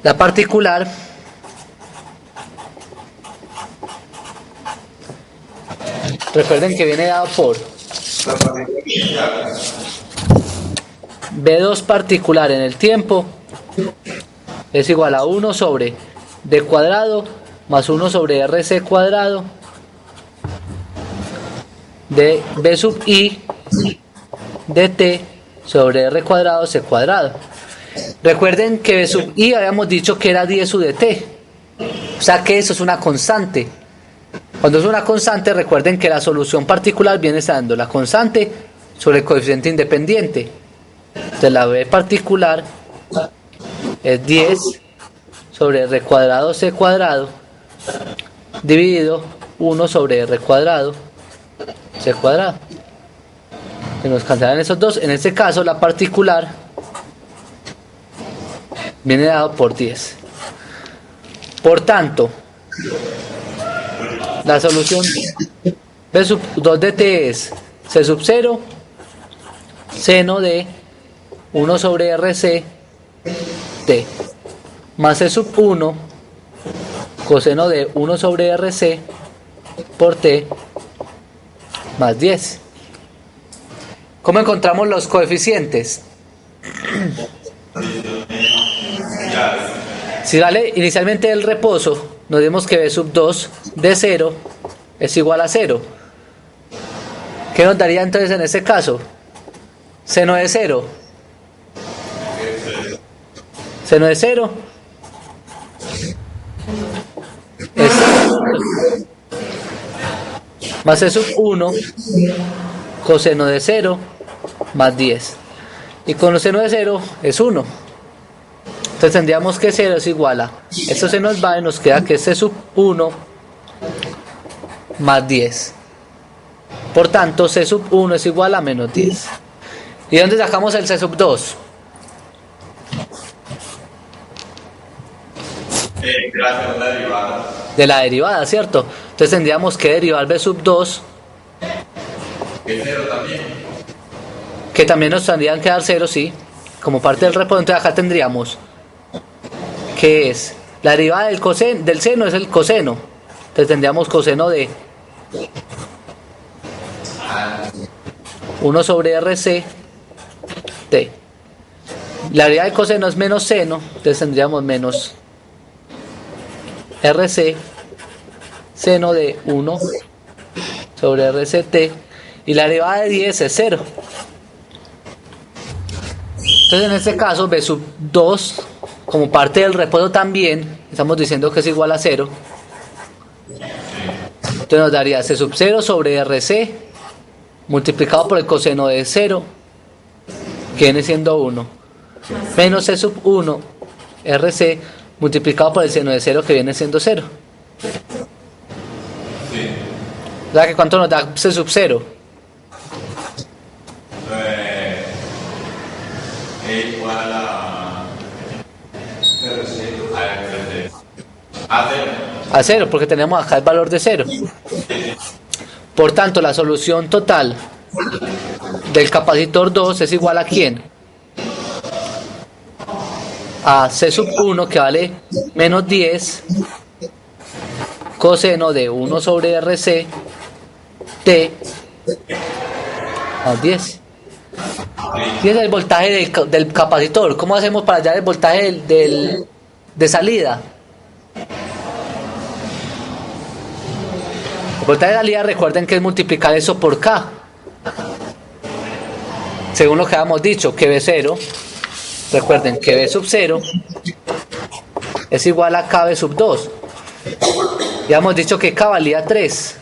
La particular recuerden que viene dado por B2 particular en el tiempo es igual a 1 sobre D cuadrado más 1 sobre RC cuadrado de B sub I de T sobre R cuadrado C cuadrado. Recuerden que B sub I habíamos dicho que era 10 de T, o sea que eso es una constante. Cuando es una constante, recuerden que la solución particular viene dando la constante sobre el coeficiente independiente. Entonces la B particular es 10 sobre R cuadrado C cuadrado dividido 1 sobre R cuadrado C cuadrado. Se nos cancelan esos dos. En este caso la particular viene dado por 10. Por tanto, la solución B sub 2 de T es C sub 0 seno de 1 sobre RC T más C sub 1 coseno de 1 sobre RC por T más 10. ¿Cómo encontramos los coeficientes? Si vale inicialmente el reposo, nos dimos que B sub 2 de 0 es igual a 0. ¿Qué nos daría entonces en este caso? Seno de 0. Seno de 0 es más C sub 1 coseno de 0 más 10. Y con seno de 0 es 1. Entonces tendríamos que 0 es igual a, esto se nos va y nos queda que es C sub 1 más 10. Por tanto, C sub 1 es igual a menos 10. ¿Y dónde sacamos el C sub 2? Gracias a la derivada. De la derivada, ¿cierto? Entonces tendríamos que derivar B sub 2, Que 0 también. que también nos tendrían que dar 0, sí, como parte del reposo. Entonces acá tendríamos que es la derivada del seno es el coseno. Entonces tendríamos coseno de 1 sobre RC T. La derivada del coseno es menos seno, entonces tendríamos menos RC seno de 1 sobre RCT, y la derivada de 10 es 0. Entonces en este caso B sub 2, como parte del reposo también, estamos diciendo que es igual a 0. Entonces nos daría C sub 0 sobre RC multiplicado por el coseno de 0, que viene siendo 1, menos C sub 1 RC multiplicado por el seno de 0, que viene siendo 0. O sea que ¿cuánto nos da C sub 0? Es igual a RC. A 0. A 0, porque tenemos acá el valor de 0. Por tanto, la solución total del capacitor 2 es igual a ¿quién? A C sub 1, que vale menos 10 coseno de 1 sobre RC T más 10. Y es el voltaje del capacitor. ¿Cómo hacemos para hallar el voltaje de salida? El voltaje de salida, recuerden que es multiplicar eso por K. Según lo que habíamos dicho, que B0, recuerden que B sub 0 es igual a KB sub 2. Ya hemos dicho que K valía 3.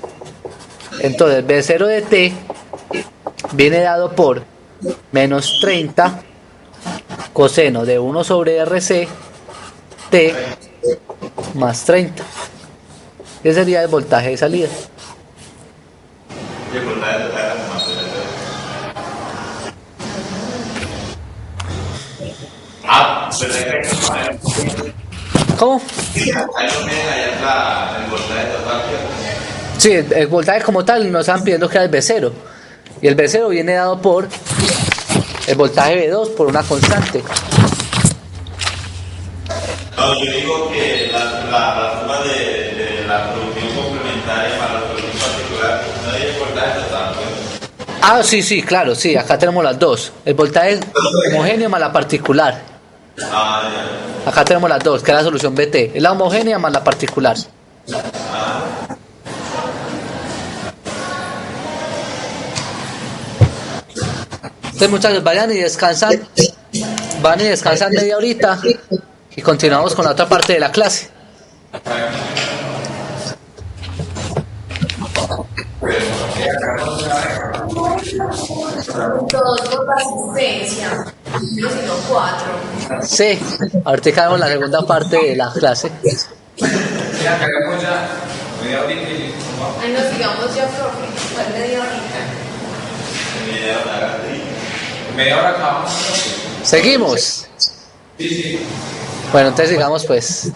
Entonces B0 de T viene dado por menos 30 coseno de 1 sobre RC T más 30. Ese sería el voltaje de salida. Y el voltaje de salida es más 0. ¿Cómo? Ahí no miren allá el voltaje total. Sí, el voltaje como tal nos están pidiendo que era el B0. Y el B0 viene dado por el voltaje B2 por una constante. No, yo digo que la suma de la producción complementaria para la producción particular no es el voltaje total, pues. Ah, sí, claro, sí, acá tenemos las dos. El voltaje homogéneo más la particular. Ah, ya. Acá tenemos las dos, que es la solución BT. Es la homogénea más la particular. Entonces muchachos, vayan y descansan. Van y descansan media horita. Y continuamos con la otra parte de la clase. Todos por asistencia. Yo sino 4. Sí, ahorita caemos en la segunda parte de la clase. Ahí nos digamos ya, profe. ¿Cuál media horita? Media hora acabamos. ¿Seguimos? Sí. Bueno, entonces sigamos pues.